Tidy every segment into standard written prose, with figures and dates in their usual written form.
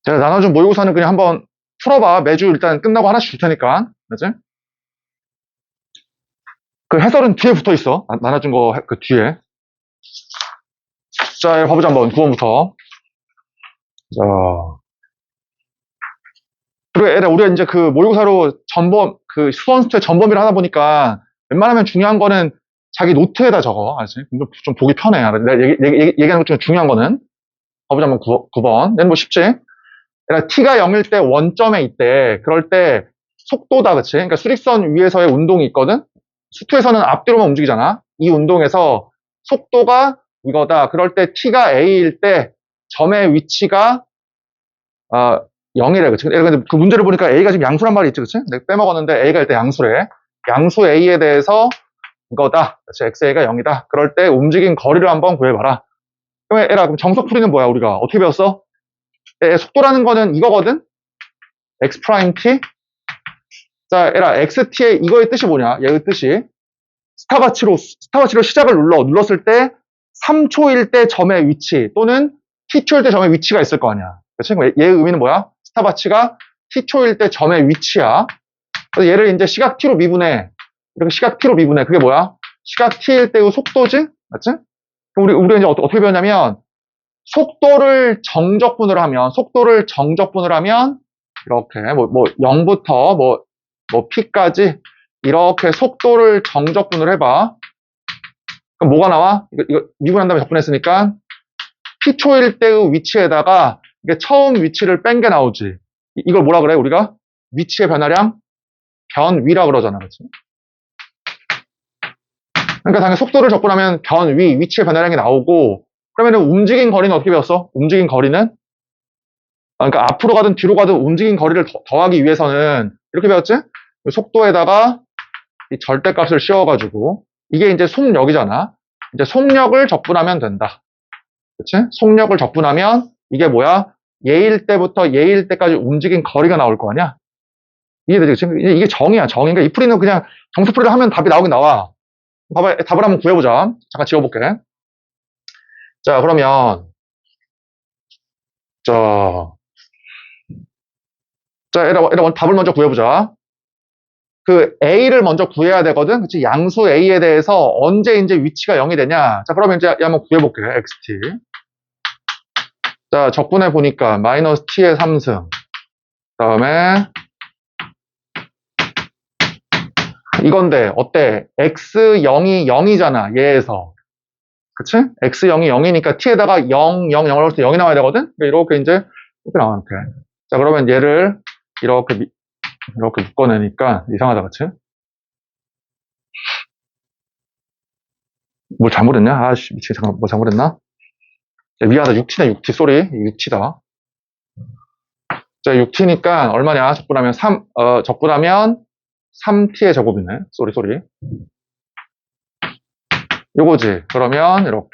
제가 나눠준 모의고사는 그냥 한번 풀어봐. 매주 일단 끝나고 하나씩 줄 테니까. 그치? 그 해설은 뒤에 붙어 있어. 나눠준 거 그 뒤에. 자, 봐보자 한번 9번부터. 자. 그리고 애들 우리가 이제 그 모의고사로 전범 그 수원수투의 전범위를 하다 보니까 웬만하면 중요한 거는 자기 노트에다 적어. 알지? 좀 보기 편해. 내가 얘기하는 것 중에 중요한 거는. 봐보자 한번 9번. 얘는 뭐 쉽지? 그러니까 t가 0일 때 원점에 있대. 그럴 때 속도다, 그치? 그러니까 수직선 위에서의 운동이 있거든? 수투에서는 앞뒤로만 움직이잖아. 이 운동에서 속도가 이거다. 그럴 때 t가 a일 때 점의 위치가 0이래, 그치? 근데 그 문제를 보니까 a가 지금 양수란 말이 있지, 그치? 내가 빼먹었는데 a가 일단 양수래. 양수 a에 대해서 이거다. 그치? xa가 0이다. 그럴 때 움직인 거리를 한번 구해봐라. 그럼 정석풀이는 뭐야, 우리가? 어떻게 배웠어? 속도라는 거는 이거거든? x 프라임 t? 자, xt의 이거의 뜻이 뭐냐? 얘의 뜻이 스타바치로 시작을 눌렀을 때 3초일 때 점의 위치 또는 t초일 때 점의 위치가 있을 거 아니야. 그치? 얘의 의미는 뭐야? 스타바치가 t초일 때 점의 위치야. 그래서 얘를 이제 시각 t로 미분해. 이렇게 시각 t로 미분해. 그게 뭐야? 시각 t일 때의 속도지? 맞지? 우리가 이제 어떻게 배웠냐면 속도를 정적분을 하면 이렇게 0부터 p까지 이렇게 속도를 정적분을 해봐. 그럼 뭐가 나와? 이거 미분한 다음에 적분했으니까 t초일 때의 위치에다가 이게 처음 위치를 뺀 게 나오지. 이걸 뭐라 그래? 우리가 위치의 변화량 변위라 그러잖아. 그렇지? 그러니까 당연히 속도를 적분하면 변위, 위치의 변화량이 나오고 그러면 움직인 거리는 어떻게 배웠어? 움직인 거리는 그러니까 앞으로 가든 뒤로 가든 움직인 거리를 더하기 위해서는 이렇게 배웠지? 속도에다가 이 절대값을 씌워가지고 이게 이제 속력이잖아. 이제 속력을 적분하면 된다. 그치? 속력을 적분하면 이게 뭐야? 얘일 때부터 얘일 때까지 움직인 거리가 나올 거 아니야? 이해되지? 이게 정이야, 정. 그러니까 이 풀이는 그냥 정수풀이를 하면 답이 나오긴 나와. 봐봐, 답을 한번 구해보자. 잠깐 지워볼게. 자, 그러면 일단 답을 먼저 구해보자. 그 A를 먼저 구해야 되거든. 그치? 양수 A에 대해서 언제 이제 위치가 0이 되냐. 자, 그러면 이제 한번 구해볼게. XT. 자, 적분해 보니까 마이너스 T의 3승. 다음에 이건데 어때? X0이 0이잖아. 얘에서. 그치? X0이 0이니까 T에다가 0, 0, 0을 넣을 때 0이 나와야 되거든. 이렇게 이제 이렇게 나오면 돼. 자, 그러면 얘를 이렇게 묶어내니까 이상하다, 그치? 뭘 잘못했냐? 아씨, 미치겠 잠깐, 뭐 잘못했나? 미안하다, 6T네, 6T, 쏘리. 6T다. 자, 6T니까 얼마냐? 적분하면 3T의 제곱이네. 쏘리. 요거지. 그러면 이렇게,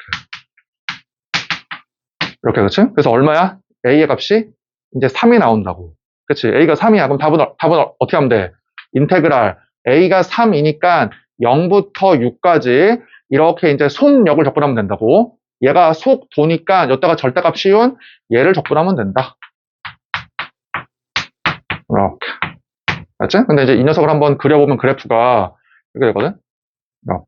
그치? 그래서 얼마야? A의 값이 이제 3이 나온다고. 그치? A가 3이야. 그럼 답은 어떻게 하면 돼? 인테그랄. A가 3이니까 0부터 6까지 이렇게 이제 속력을 적분하면 된다고. 얘가 속도니까 여기다가 절대값 씌운 얘를 적분하면 된다. 이렇게. 맞지? 근데 이제 이 녀석을 한번 그려보면 그래프가 이렇게 되거든? 이렇게.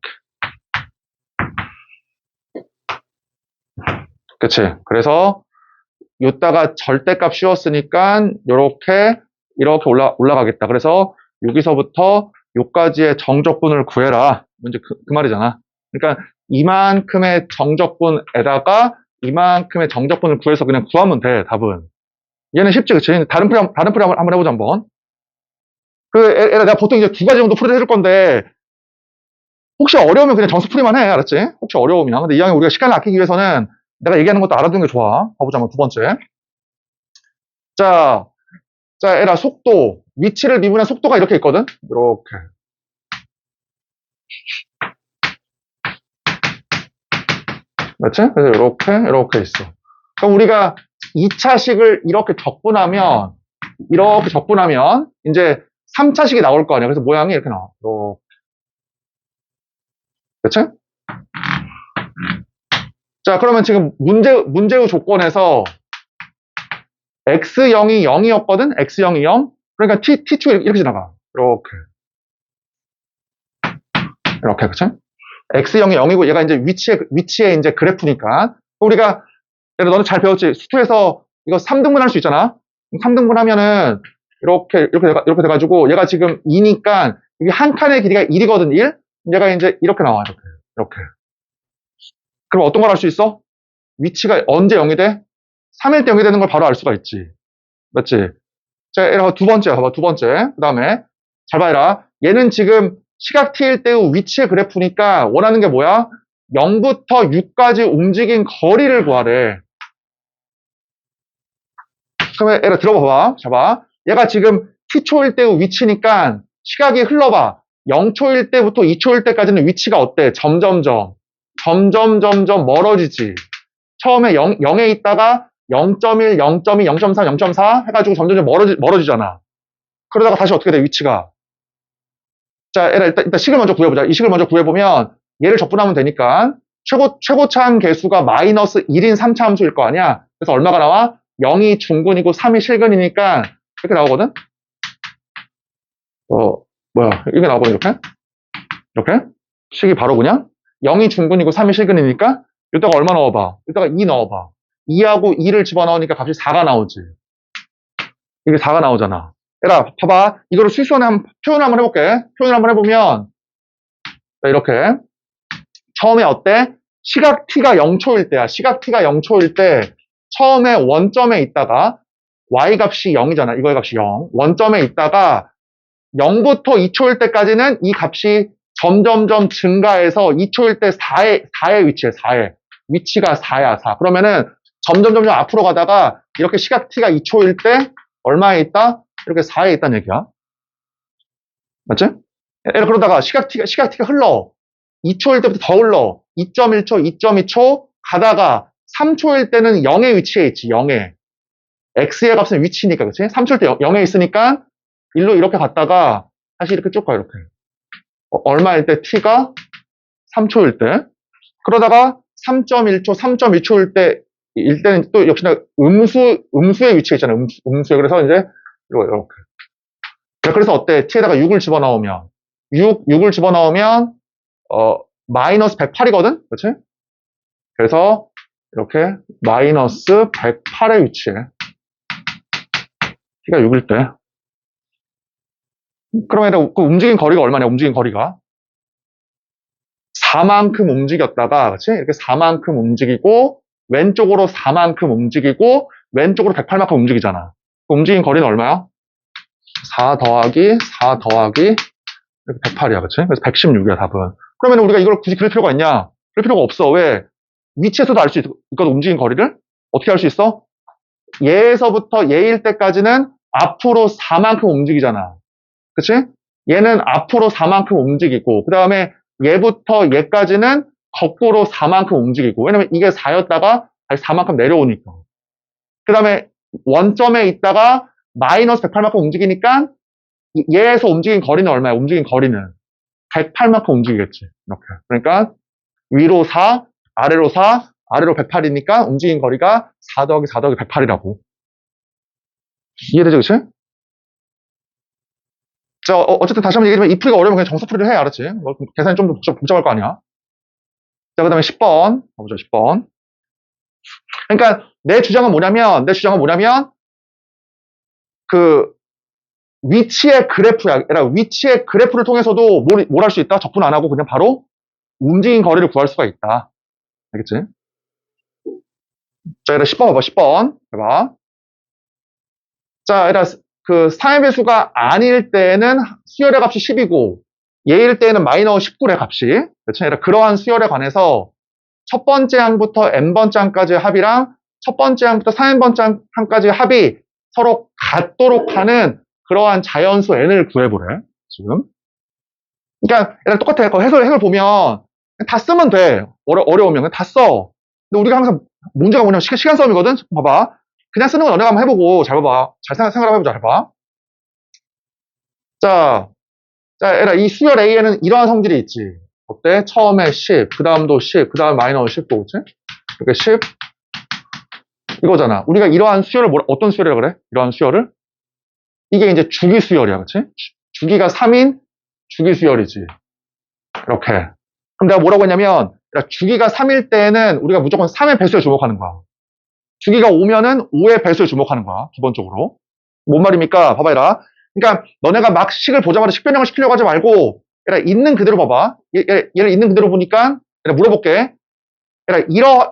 그치? 그래서 요따가 절대값 씌웠으니까 이렇게 올라가겠다. 그래서 여기서부터 요까지의 정적분을 구해라. 이제 그 말이잖아. 그러니까 이만큼의 정적분에다가 이만큼의 정적분을 구해서 그냥 구하면 돼. 답은. 얘는 쉽지, 그치? 다른 풀이 한번 해보자, 한번. 내가 보통 이제 2가지 정도 풀이를 해줄 건데, 혹시 어려우면 그냥 정수풀이만 해. 알았지? 혹시 어려우면. 근데 이왕에 우리가 시간을 아끼기 위해서는 내가 얘기하는 것도 알아두는 게 좋아. 가보자, 한번 2번째. 자, 속도. 위치를 미분한 속도가 이렇게 있거든? 이렇게. 맞지? 그래서 이렇게 있어. 그럼 우리가 2차식을 이렇게 적분하면, 이제 3차식이 나올 거 아니야. 그래서 모양이 이렇게 나와. 이렇게. 그치? 자, 그러면 지금 문제의 조건에서 x0이 0이었거든? x0이 0. 그러니까 t2 이렇게 지나가. 이렇게, 그치? x0이 0이고 얘가 이제 위치에 이제 그래프니까. 우리가, 예를 너는 잘 배웠지? 수투에서 이거 3등분 할 수 있잖아? 3등분 하면은, 이렇게 돼가지고, 얘가 지금 2니까, 이게 한 칸의 길이가 1이거든, 1? 얘가 이제 이렇게 나와, 이렇게. 그럼 어떤 걸 할 수 있어? 위치가 언제 0이 돼? 3일 때 0이 되는 걸 바로 알 수가 있지. 맞지? 자, 이렇게 두 번째, 봐봐, 두 번째. 그 다음에, 잘 봐라. 얘는 지금 시각 t일 때의 위치의 그래프니까 원하는 게 뭐야? 0부터 6까지 움직인 거리를 구하래. 그러면 얘를 들어봐봐. 잡아. 얘가 지금 t초일 때의 위치니까 시각이 흘러봐. 0초일 때부터 2초일 때까지는 위치가 어때? 점점 멀어지지. 처음에 0에 있다가 0.1, 0.2, 0.3, 0.4 해가지고 점점 멀어지잖아. 그러다가 다시 어떻게 돼, 위치가? 자, 일단 식을 먼저 구해보자. 이 식을 먼저 구해보면 얘를 적분하면 되니까 최고차항 계수가 마이너스 1인 3차 함수일 거 아니야? 그래서 얼마가 나와? 0이 중근이고 3이 실근이니까 이렇게 나오거든? 이렇게 나오거든, 이렇게? 식이 바로 그냥 0이 중근이고 3이 실근이니까 이따가 얼마 넣어봐? 이따가 2 넣어봐. 2하고 2를 집어넣으니까 값이 4가 나오지. 이게 4가 나오잖아. 얘들아, 봐봐. 이거를 수식선에 표현을 한번 해볼게. 표현을 한번 해보면, 이렇게. 처음에 어때? 시각 t가 0초일 때야. 시각 t가 0초일 때, 처음에 원점에 있다가, y 값이 0이잖아. 이거의 값이 0. 원점에 있다가, 0부터 2초일 때까지는 이 값이 점점점 증가해서 2초일 때 4에 위치해, 4에. 위치가 4야, 4. 그러면은, 점점 앞으로 가다가, 이렇게 시각 t가 2초일 때, 얼마에 있다? 이렇게 4에 있다는 얘기야. 맞지? 그러다가 시각 t가 흘러. 2초일 때부터 더 흘러. 2.1초, 2.2초 가다가 3초일 때는 0에 위치해 있지. 0에. x의 값은 위치니까, 그치? 3초일 때 0에 있으니까 일로 이렇게 갔다가 다시 이렇게 쭉 가, 이렇게. 얼마일 때 t가 3초일 때. 그러다가 3.1초, 3.2초일 때는 또 역시나 음수에 위치해 있잖아. 음수에. 그래서 이제 이렇게. 그래서 어때? t에다가 6을 집어넣으면 6을 집어넣으면 마이너스 108이거든? 그렇지? 그래서 이렇게 마이너스 108에 위치해. t가 6일 때. 그러면 그 움직인 거리가 얼마냐? 움직인 거리가 4만큼 움직였다가, 그렇지? 이렇게 4만큼 움직이고 왼쪽으로 4만큼 움직이고 왼쪽으로 108만큼 움직이잖아. 그 움직인 거리는 얼마야? 4 더하기 4 더하기 이렇게 108이야, 그치? 그래서 116이야, 답은. 그러면 우리가 이걸 굳이 그릴 필요가 있냐? 그럴 필요가 없어. 왜? 위치에서도 알 수 있거든, 움직인 거리를? 어떻게 알 수 있어? 얘에서부터 얘일 때까지는 앞으로 4만큼 움직이잖아. 그치? 얘는 앞으로 4만큼 움직이고, 그 다음에 얘부터 얘까지는 거꾸로 4만큼 움직이고, 왜냐면 이게 4였다가 다시 4만큼 내려오니까. 그 다음에 원점에 있다가 마이너스 108만큼 움직이니까 얘에서 움직인 거리는 얼마야? 움직인 거리는 108만큼 움직이겠지. 이렇게. 그러니까 위로 4, 아래로 4, 아래로 108이니까 움직인 거리가 4 더하기 4 더하기 108이라고. 이해되죠, 그치? 자, 어쨌든 다시 한번 얘기하면 이 풀이가 어려우면 그냥 정수 풀이를 해, 알았지? 계산이 좀 더 복잡할 거 아니야? 자, 그 다음에 10번. 가보자, 10번. 그러니까 내 주장은 뭐냐면, 그 위치의 그래프야. 그러니까 위치의 그래프를 통해서도 뭘 할 수 있다? 적분 안 하고 그냥 바로 움직인 거리를 구할 수가 있다. 알겠지? 자, 얘들아 10번 봐봐, 10번. 해봐. 자, 얘들아 그 상의 배수가 아닐 때는 수열의 값이 10이고 얘일 때는 마이너스 19의 값이. 그렇죠? 얘들아 그러한 수열에 관해서 첫 번째 항부터 n번째 항까지의 합이랑 첫 번째 항부터 3n번째 항까지의 합이 서로 같도록 하는 그러한 자연수 n을 구해보래. 지금. 그러니까 얘들아 똑같아. 그 해설 보면 다 쓰면 돼. 어려우면 다 써. 근데 우리가 항상 문제가 뭐냐면 시간 싸움이거든. 봐봐. 그냥 쓰는 건 너네가 한번 해보고 잘 봐봐. 잘 생각 해보자. 잘 봐. 자, 얘들아 이 수열 A에는 이러한 성질이 있지. 어때? 처음에 10, 그 다음도 10, 그 다음 마이너스 10도, 그치? 이렇게 10, 이거잖아. 우리가 이러한 수열을 어떤 수열이라 그래? 이러한 수열을? 이게 이제 주기 수열이야, 그치? 주기가 3인 주기 수열이지. 이렇게. 그럼 내가 뭐라고 했냐면, 주기가 3일 때에는 우리가 무조건 3의 배수에 주목하는 거야. 주기가 5면은 5의 배수에 주목하는 거야, 기본적으로. 뭔 말입니까? 봐봐라. 그러니까 너네가 막 식을 보자마자 식변형을 시키려고 하지 말고, 있는 그대로 봐봐. 얘를 있는 그대로 보니까, 물어볼게.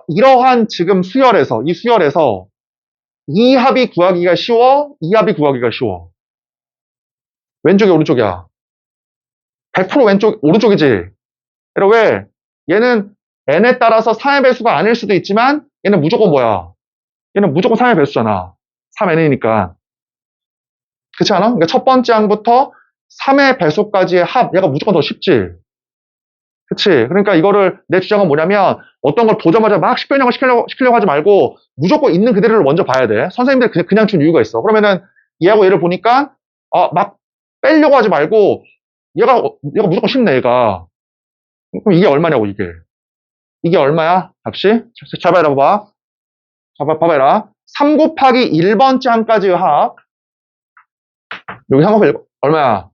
이러한 지금 수열에서, 이 수열에서 이 합이 구하기가 쉬워? 이 합이 구하기가 쉬워? 왼쪽이 오른쪽이야. 100% 왼쪽, 오른쪽이지. 왜? 얘는 n에 따라서 3의 배수가 아닐 수도 있지만 얘는 무조건 뭐야? 얘는 무조건 3의 배수잖아. 3n이니까. 그렇지 않아? 그러니까 첫 번째 항부터 3의 배수까지의 합, 얘가 무조건 더 쉽지. 그치? 그러니까 이거를 내 주장은 뭐냐면 어떤 걸 보자마자 막 식변형을 시키려고 하지 말고 무조건 있는 그대로를 먼저 봐야 돼. 선생님들이 그냥 준 이유가 있어. 그러면은 얘하고 얘를 보니까 막 빼려고 하지 말고 얘가 무조건 쉽네, 얘가. 그럼 이게 얼마냐고, 이게. 이게 얼마야? 값이? 잘 봐봐. 봐봐라. 3 곱하기 1번째 항까지의 합. 여기 3 곱하기 1, 얼마야?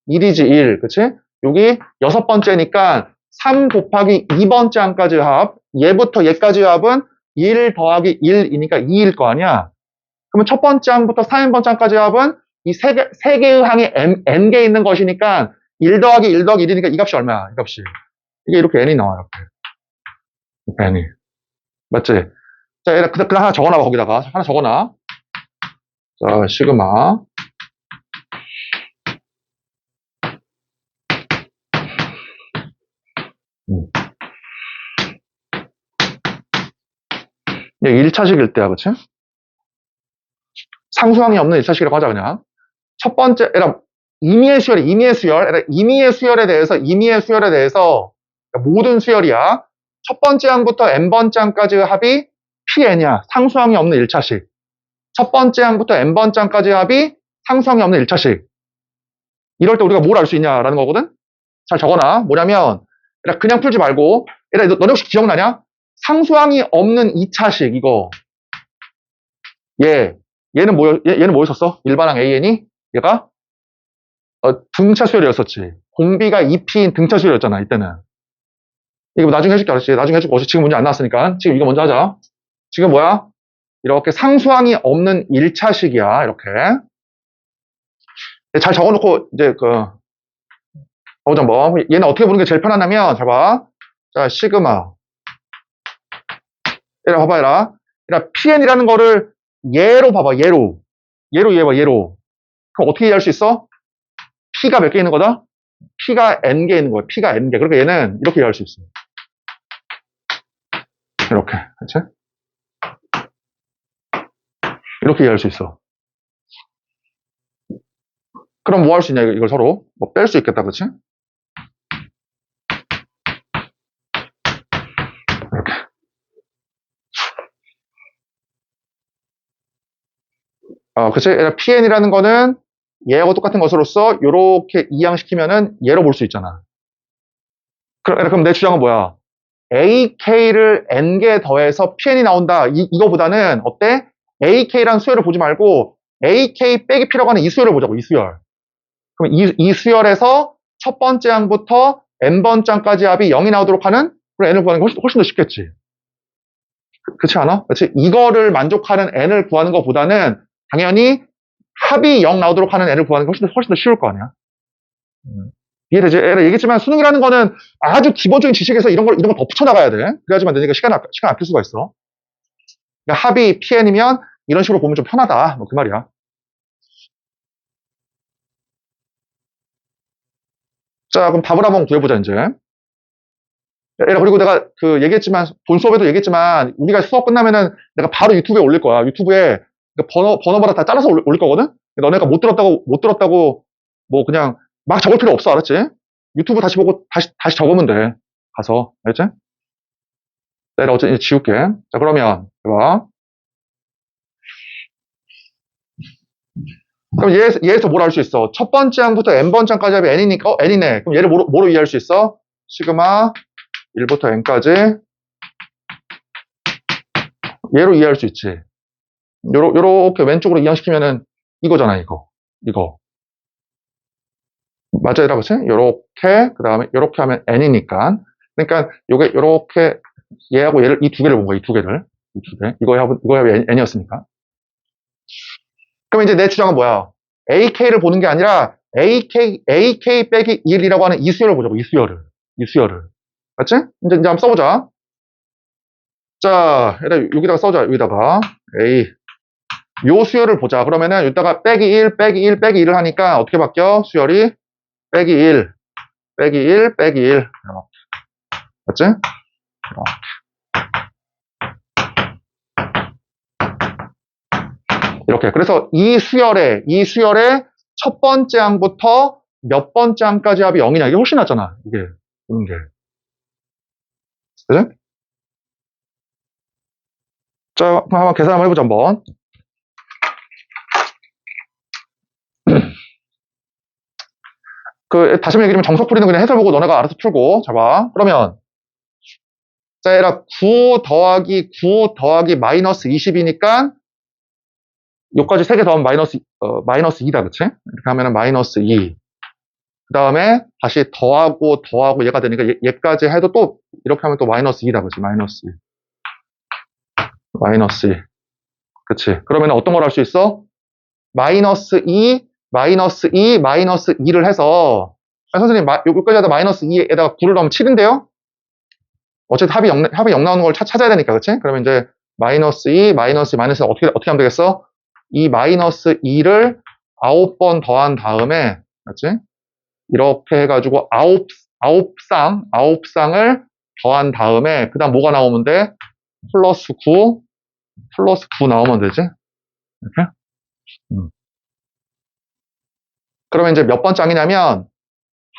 1이지, 1. 그치? 여기 6번째니까 3 곱하기 2번째 항까지의 합. 얘부터 얘까지의 합은 1 더하기 1이니까 2일 거 아니야? 그러면 첫 번째 항부터 3번째 항까지의 합은 이 세 개의 항이 n개 있는 것이니까 1 더하기 1 더하기 1이니까 이 값이 얼마야? 이 값이. 이게 이렇게 n이 나와, 이렇게. n이. 맞지? 자, 얘를 그냥 하나 적어놔봐, 거기다가. 하나 적어놔. 자, 시그마. 얘 1차식일 때야, 그치? 상수항이 없는 1차식이라고 하자, 그냥. 첫 번째, 임의의 수열에 대해서, 그러니까 모든 수열이야. 첫 번째 항부터 n번째 항까지의 합이 pn이야. 상수항이 없는 1차식. 첫 번째 항부터 n번째 항까지의 합이 상수항이 없는 1차식. 이럴 때 우리가 뭘 알 수 있냐라는 거거든? 잘 적어놔. 뭐냐면, 그냥 풀지 말고, 너네 혹시 기억나냐? 상수항이 없는 2차식, 이거. 얘는 뭐였었어? 일반항 AN이? 얘가? 등차 수열이었었지. 공비가 2P인 등차 수열이었잖아, 이때는. 이거 나중에 해줄게, 알았지? 나중에 해줄게. 어차피 지금 문제 안 나왔으니까. 지금 이거 먼저 하자. 지금 뭐야? 이렇게 상수항이 없는 1차식이야, 이렇게. 잘 적어놓고, 이제, 가보자, 뭐. 얘는 어떻게 보는 게 제일 편하냐면, 잘 봐. 자, 시그마. 봐봐. PN이라는 거를 얘로 봐봐, 얘로. 얘로. 그럼 어떻게 이해할 수 있어? P가 몇 개 있는 거다? P가 N개 있는 거야. P가 N개. 그러니까 얘는 이렇게 이해할 수 있어. 이렇게. 그치? 이렇게 이해할 수 있어. 그럼 뭐 할 수 있냐, 이걸 서로. 뭐 뺄 수 있겠다, 그치? 이렇게. 그치? PN이라는 거는 얘하고 똑같은 것으로서 이렇게 이항시키면은 얘로 볼 수 있잖아. 그럼 내 주장은 뭐야? AK를 N개 더해서 PN이 나온다. 이거보다는 어때? AK라는 수열을 보지 말고 AK 빼기 P라고 하는 이 수열을 보자고, 이 수열. 그럼 이 수열에서 첫 번째 항부터 N번째 항까지 합이 0이 나오도록 하는 그런 N을 구하는 게 훨씬 더 쉽겠지. 그렇지 않아? 그렇지? 이거를 만족하는 N을 구하는 것보다는 당연히 합이 0 나오도록 하는 N을 구하는 게 훨씬 더 쉬울 거 아니야. 이해되지? 얘기했지만 수능이라는 거는 아주 기본적인 지식에서 이런 걸 더 붙여나가야 돼. 그래야지만 너희가 시간 아낄 수가 있어. 그러니까 합이 PN이면 이런 식으로 보면 좀 편하다. 뭐 그 말이야. 자, 그럼 답을 한번 구해보자, 이제. 그리고 내가 얘기했지만, 본 수업에도 얘기했지만, 우리가 수업 끝나면은 내가 바로 유튜브에 올릴 거야. 유튜브에 번호마다 다 잘라서 올릴 거거든? 너네가 못 들었다고, 뭐 그냥 막 적을 필요 없어, 알았지? 유튜브 다시 보고 다시 적으면 돼. 가서, 알았지? 내가 어차피 지울게. 자, 그러면, 봐. 그럼 얘에서 뭘 알 수 있어? 첫 번째 항부터 n번째 항까지 합이 n이니까, n이네. 그럼 얘를 뭐로 이해할 수 있어? 시그마 1부터 n까지 얘로 이해할 수 있지. 요렇게 왼쪽으로 이항시키면은 이거잖아, 이거. 맞아요, 그치? 요렇게, 그 다음에 요렇게 하면 n이니까. 그러니까 요게 요렇게 얘하고 얘를, 이 두 개를 본 거야, 이 두 개를. 이 두 개. 이거하고 n이었으니까. 그럼 이제 내 주장은 뭐야? ak를 보는 게 아니라 ak 빼기 1이라고 하는 이 수열을 보자고, 이 수열을. 맞지? 이제 한번 써보자. 자, 여기다가 써자, 여기다가. 요 수열을 보자. 그러면은, 여기다가 빼기 1, 빼기 1, 빼기 1을 하니까 어떻게 바뀌어? 수열이 빼기 1, 빼기 1, 빼기 1. 맞지? 이렇게. 그래서 이 수열의 첫 번째 항부터 몇 번째 항까지 합이 0이냐. 이게 훨씬 낫잖아. 이게, 보는 게. 그래? 자, 그럼 한번 계산 한번 해보자, 한번. 다시 한번 얘기하면 정석풀이는 그냥 해설 보고 너네가 알아서 풀고. 자, 봐. 그러면, 자, 얘라 9 더하기 마이너스 20이니까, 요까지 3개 더하면 마이너스 2다, 그치? 이렇게 하면은 마이너스 2. 그 다음에 다시 더하고 얘가 되니까 얘까지 해도 또, 이렇게 하면 또 마이너스 2다, 그치? 마이너스 2. 마이너스 2. 그치? 그러면 어떤 걸 할 수 있어? 마이너스 2, 마이너스 2, 마이너스 2를 해서, 선생님, 여기까지 하다 마이너스 2에다가 9를 넣으면 7인데요? 어쨌든 합이 0 나오는 걸 찾아야 되니까, 그치? 그러면 이제 마이너스 2, 마이너스 어떻게 하면 되겠어? 이 마이너스 2를 9번 더한 다음에, 맞지? 이렇게 해가지고 9쌍을 더한 다음에, 그 다음 뭐가 나오면 돼? 플러스 9 나오면 되지? 이렇게? 그러면 이제 몇 번 짱이냐면,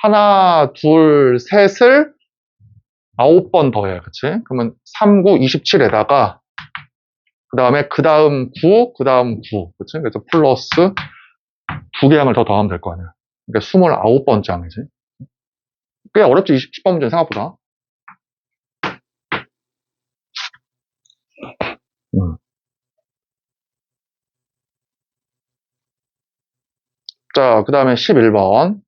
하나, 둘, 셋을 9번 더해, 그치? 그러면 3, 9, 27에다가, 그 다음 9, 그치? 그래서 플러스 2개 항을 더 더하면 될 거 아니야. 그러니까 29번 짱이지. 꽤 어렵지, 10번 문제 생각보다. 자, 그 다음에 11번.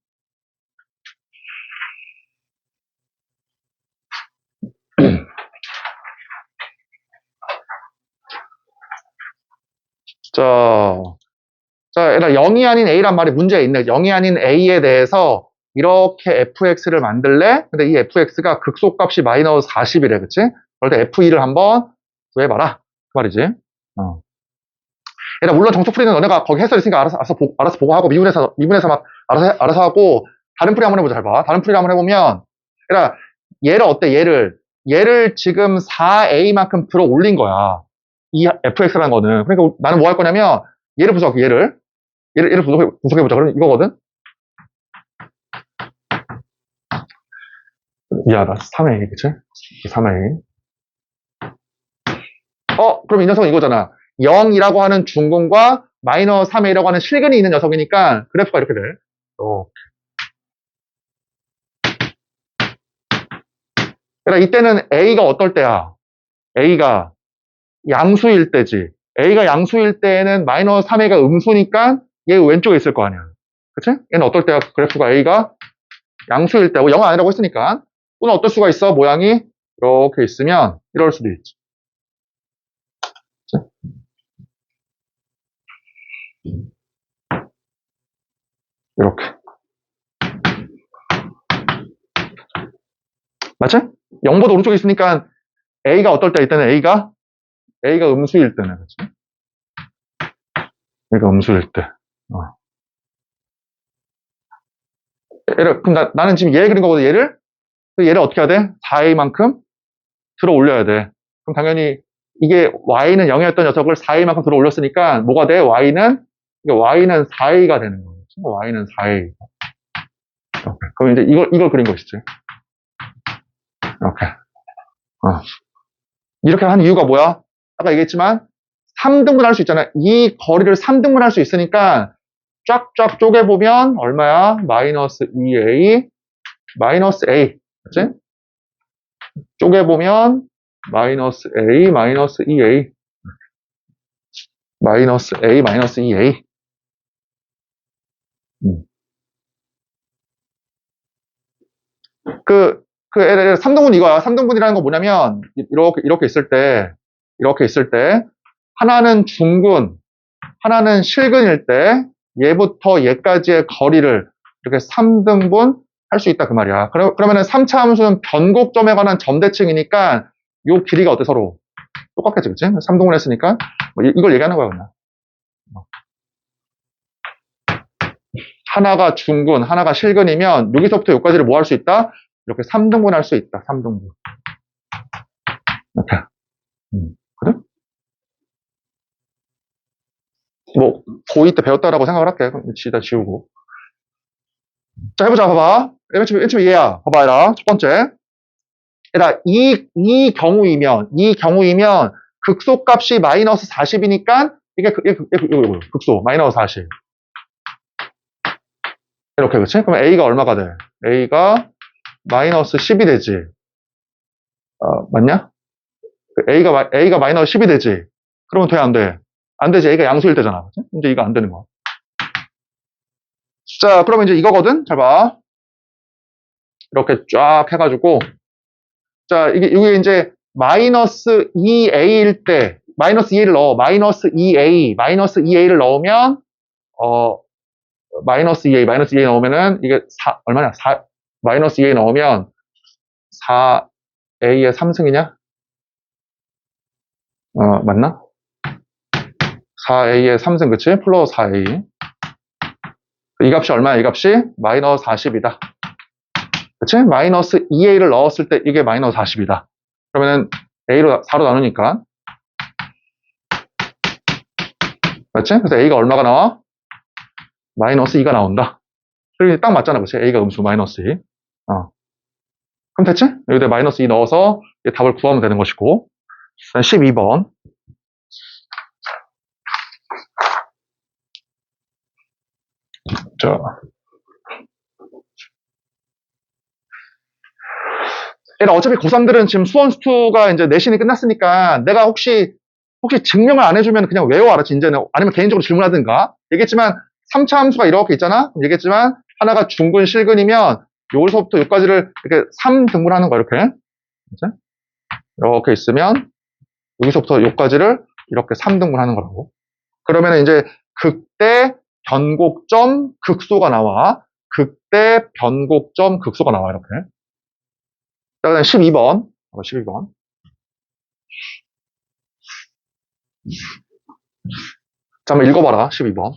자, 얘들아, 0이 아닌 A란 말이 문제에 있네. 0이 아닌 A에 대해서 이렇게 fx를 만들래? 근데 이 fx가 극소값이 마이너스 40이래, 그치? 그럴 때 f2를 한번 구해봐라. 그 말이지. 얘들아, 물론 정수풀이는 너네가 거기 해설 있으니까 알아서 보고 하고, 미분해서 막 알아서 하고, 다른 풀이 한번 해보자, 잘 봐. 다른 풀이 한번 해보면, 얘들아, 얘를 어때, 얘를 지금 4a만큼 들어 올린 거야. 이 fx라는 거는. 그러니까 나는 뭐 할 거냐면, 얘를 분석해, 얘를 분석해보자. 그럼 이거거든? 미안하다. 3A, 그치? 3A. 그럼 이 녀석은 이거잖아. 0이라고 하는 중근과 마이너스 3A라고 하는 실근이 있는 녀석이니까 그래프가 이렇게 돼. 그러니까 이때는 A가 어떨 때야? A가 양수일 때지. A가 양수일 때에는 마이너스 3A가 음수니까 얘 왼쪽에 있을 거 아니야. 그치? 얘는 어떨 때야? 그래프가 A가 양수일 때고 0 아니라고 했으니까. 또는 어떨 수가 있어? 모양이 이렇게 있으면 이럴 수도 있지. 이렇게. 맞지? 0보다 오른쪽에 있으니까 A가 어떨 때 이때는 A가 음수일 때네. 그치? A가 음수일 때. 그럼 나는 지금 얘 그린 거거든, 얘를 어떻게 해야 돼? 4A만큼 들어 올려야 돼. 그럼 당연히 이게 Y는 0이었던 녀석을 4A만큼 들어 올렸으니까 뭐가 돼? Y는 4A가 되는 거예요. Y는 4A. 그럼 이제 이걸 그린 것이지. 이렇게. 이렇게 한 이유가 뭐야? 아까 얘기했지만 3등분 할 수 있잖아. 이 거리를 3등분 할 수 있으니까 쫙쫙 쪼개보면 얼마야? 마이너스 2A, 마이너스 A. 그치? 쪼개보면 마이너스 A, 마이너스 2A. 마이너스 A 마이너스 2A. LL 3등분 이거야. 3등분이라는 거 뭐냐면, 이렇게 있을 때, 하나는 중근, 하나는 실근일 때, 얘부터 얘까지의 거리를 이렇게 3등분 할 수 있다, 그 말이야. 그러면은 3차 함수는 변곡점에 관한 점대칭이니까, 요 길이가 어때, 서로? 똑같겠지, 그치? 3등분 했으니까. 뭐 이걸 얘기하는 거야, 그냥. 하나가 중근, 하나가 실근이면, 여기서부터 여기까지를 뭐 할 수 있다? 이렇게 3등분 할 수 있다, 3등분. 이렇게. 그래? 뭐, 고2 때 배웠다라고 생각을 할게. 그럼 지다 지우고. 자, 해보자, 봐봐. 맨 처음에 얘야. 봐봐, 얘라. 첫 번째. 얘라, 이 경우이면, 극소값이 마이너스 40이니까, 이게 극소, 마이너스 40. 이렇게, 그치? 그럼 A가 얼마가 돼? A가 마이너스 10이 되지. 맞냐? A가 마이너스 10이 되지. 그러면 돼, 안 돼? 안 되지. A가 양수일 때잖아. 그치? 이제 이거 안 되는 거야. 자, 그러면 이제 이거거든? 잘 봐. 이렇게 쫙 해가지고. 자, 이게 이제 마이너스 2A일 때, 마이너스 2A를 넣어. 마이너스 2A를 넣으면, 마이너스 2A 넣으면은, 이게 얼마냐? 마이너스 2A 넣으면, 4A의 3승이냐? 맞나? 4A의 3승, 그치? 플러스 4A. 이 값이 얼마야? 이 값이 마이너스 40이다. 그치? 마이너스 2A를 넣었을 때 이게 마이너스 40이다. 그러면은 A로 4로 나누니까. 맞지? 그래서 A가 얼마가 나와? 마이너스 2가 나온다. 그리고 딱 맞잖아. 그치? A가 음수 마이너스 2. 그럼 됐지? 여기다 마이너스 2 넣어서 답을 구하면 되는 것이고. 12번. 자. 어차피 고3들은 지금 수원 수투가 이제 내신이 끝났으니까 내가 혹시 증명을 안 해주면 그냥 외워와라, 진짜는. 아니면 개인적으로 질문하든가. 얘기했지만 3차 함수가 이렇게 있잖아? 얘기했지만 하나가 중근, 실근이면 여기서부터 여기까지를 이렇게 3등분하는 거야, 이렇게. 그치? 이렇게 있으면 여기서부터 여기까지를 이렇게 3등분하는 거라고. 그러면 이제 극대, 변곡점, 극소가 나와. 극대, 변곡점, 극소가 나와, 이렇게. 자, 그다음 12번. 12번. 자, 한번 읽어봐라, 12번.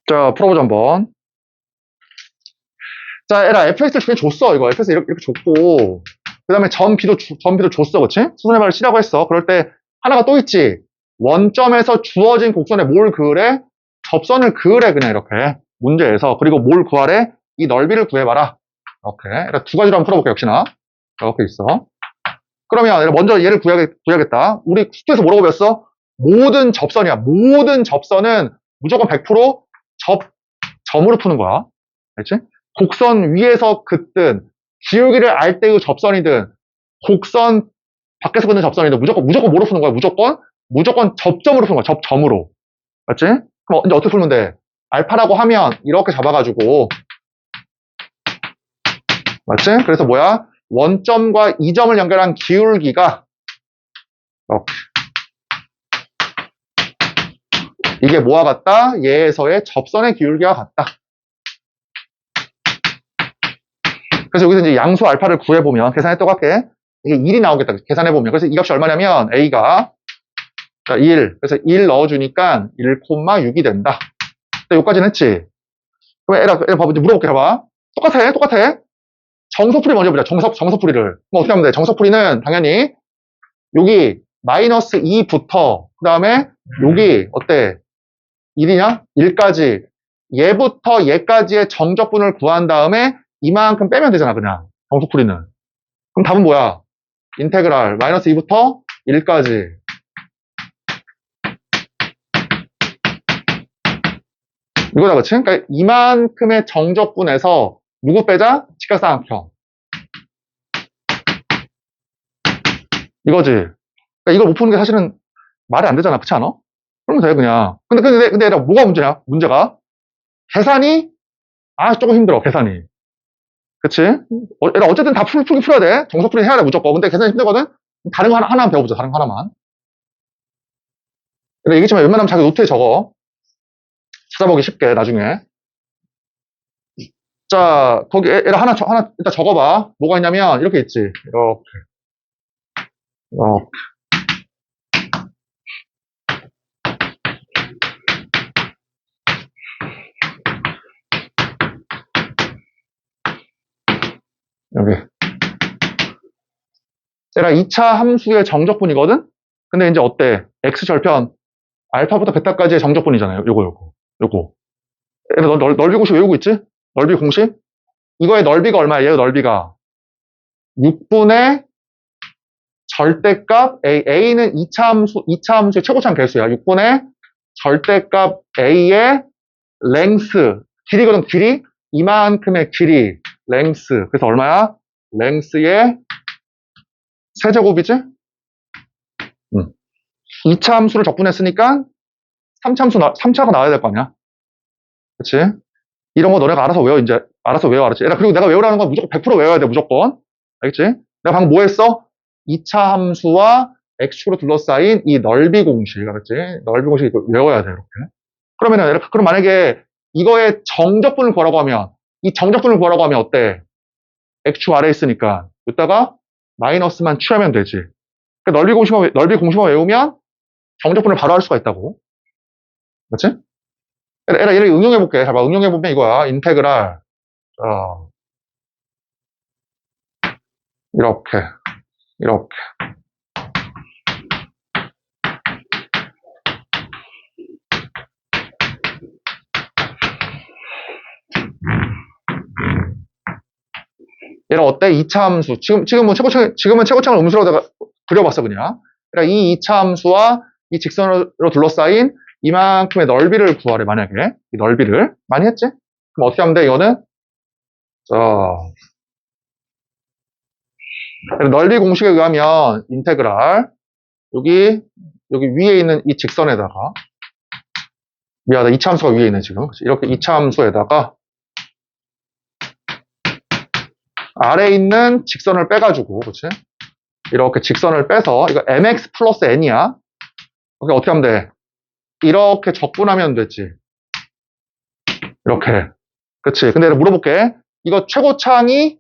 자, 풀어보자, 한번. 자, 에라, fx를 그냥 줬어, 이거. fx 이렇게 줬고. 그 다음에 점 B도 줬어, 그치? 수선의 발을 치라고 했어. 그럴 때, 하나가 또 있지. 원점에서 주어진 곡선에 뭘 그으래? 접선을 그으래, 그냥 이렇게. 문제에서. 그리고 뭘 구하래? 이 넓이를 구해봐라. 이렇게. 그러니까 두 가지로 한번 풀어볼게, 역시나. 이렇게 있어. 그러면 먼저 얘를 구해야겠다. 우리 숙제에서 뭐라고 배웠어? 모든 접선이야. 모든 접선은 무조건 100% 점으로 푸는 거야. 알지? 곡선 위에서 긋든, 기울기를 알 때의 접선이든, 곡선 밖에서 긋는 접선이든, 무조건 뭐로 푸는 거야? 무조건 접점으로 푸는 거야. 접점으로. 맞지? 그럼 이제 어떻게 풀면 돼? 알파라고 하면 이렇게 잡아가지고, 맞지? 그래서 뭐야? 원점과 이 점을 연결한 기울기가 이렇게. 이게 뭐와 같다? 얘에서의 접선의 기울기와 같다. 그래서 여기서 이제 양수 알파를 구해보면, 계산에 똑같게, 이게 1이 나오겠다. 계산해보면. 그래서 이 값이 얼마냐면, A가, 자, 1. 그래서 1 넣어주니까 1,6이 된다. 여기까지는 했지. 그럼 에라 봐봐. 이제 물어볼게, 봐봐. 똑같아. 정석풀이 먼저 보자. 정석풀이를. 그럼 어떻게 하면 돼? 정석풀이는 당연히, 여기, 마이너스 2부터, 그 다음에, 여기, 어때? 1이냐? 1까지. 얘부터 얘까지의 정적분을 구한 다음에, 이만큼 빼면 되잖아, 그냥. 정석풀이는. 그럼 답은 뭐야? 인테그랄, 마이너스 2부터 1까지. 이거다, 그치? 그러니까 이만큼의 정적분에서 누구 빼자? 직각삼각형. 이거지. 그러니까 이걸 못 푸는 게 사실은 말이 안 되잖아. 그렇지 않아? 그러면 돼, 그냥. 근데 얘들아, 뭐가 문제냐? 문제가. 계산이, 조금 힘들어, 계산이. 그치? 얘들아, 어쨌든 다 풀긴 풀어야 돼. 정석풀이 해야 돼, 무조건. 근데 계산이 힘들거든? 다른 거 하나만 배워보자, 다른 거 하나만. 그래, 얘기했지만 웬만하면 자기 노트에 적어. 찾아보기 쉽게, 나중에. 자, 거기 얘를 하나 일단 적어봐. 뭐가 있냐면, 이렇게 있지. 이렇게. 여기. 얘가 2차 함수의 정적분이거든? 근데 이제 어때? X절편, 알파부터 베타까지의 정적분이잖아요. 요거. 얘가 넓이 공식 외우고 있지? 넓이 공식? 이거의 넓이가 얼마야? 얘의 넓이가 6분의 절대값 A는 2차 함수의 최고차항 개수야. 6분의 절대값 A의 랭스, 길이거든, 길이. 이만큼의 길이, 랭스. 그래서 얼마야? 랭스의 세제곱이지? 2차 함수를 적분했으니까 3차가 나와야 될 거 아니야? 그치? 이런 거 너네가 알아서 외워, 이제. 알아서 외워, 알았지? 그리고 내가 외우라는 건 무조건 100% 외워야 돼, 무조건. 알겠지? 내가 방금 뭐 했어? 2차 함수와 X축으로 둘러싸인 이 넓이 공식, 알았지? 넓이 공식 외워야 돼, 이렇게. 그럼 만약에 이거의 정적분을 구하라고 하면, 이 정적분을 구하라고 하면 어때? X축 아래에 있으니까. 이따가 마이너스만 취하면 되지. 그러니까 넓이 공식만 외우면 정적분을 바로 할 수가 있다고. 그렇지? 이렇게 응용해볼게. 잘 봐. 응용해보면 이거야. 인테그랄. 이렇게. 얘는 어때? 2차 함수. 지금은 최고창을 음수로 내가 그려봤어, 그냥. 그러니까 이 2차 함수와 이 직선으로 둘러싸인 이만큼의 넓이를 구하래, 만약에. 이 넓이를. 많이 했지? 그럼 어떻게 하면 돼, 이거는? 자. 넓이 공식에 의하면, 인테그랄. 여기 위에 있는 이 직선에다가. 미안하다. 2차 함수가 위에 있네, 지금. 이렇게 2차 함수에다가. 아래에 있는 직선을 빼가지고, 그치? 이렇게 직선을 빼서, 이거 mx 플러스 n이야. 이게 어떻게 하면 돼? 이렇게 적분하면 되지. 이렇게. 그치? 근데 내가 물어볼게. 이거 최고차항이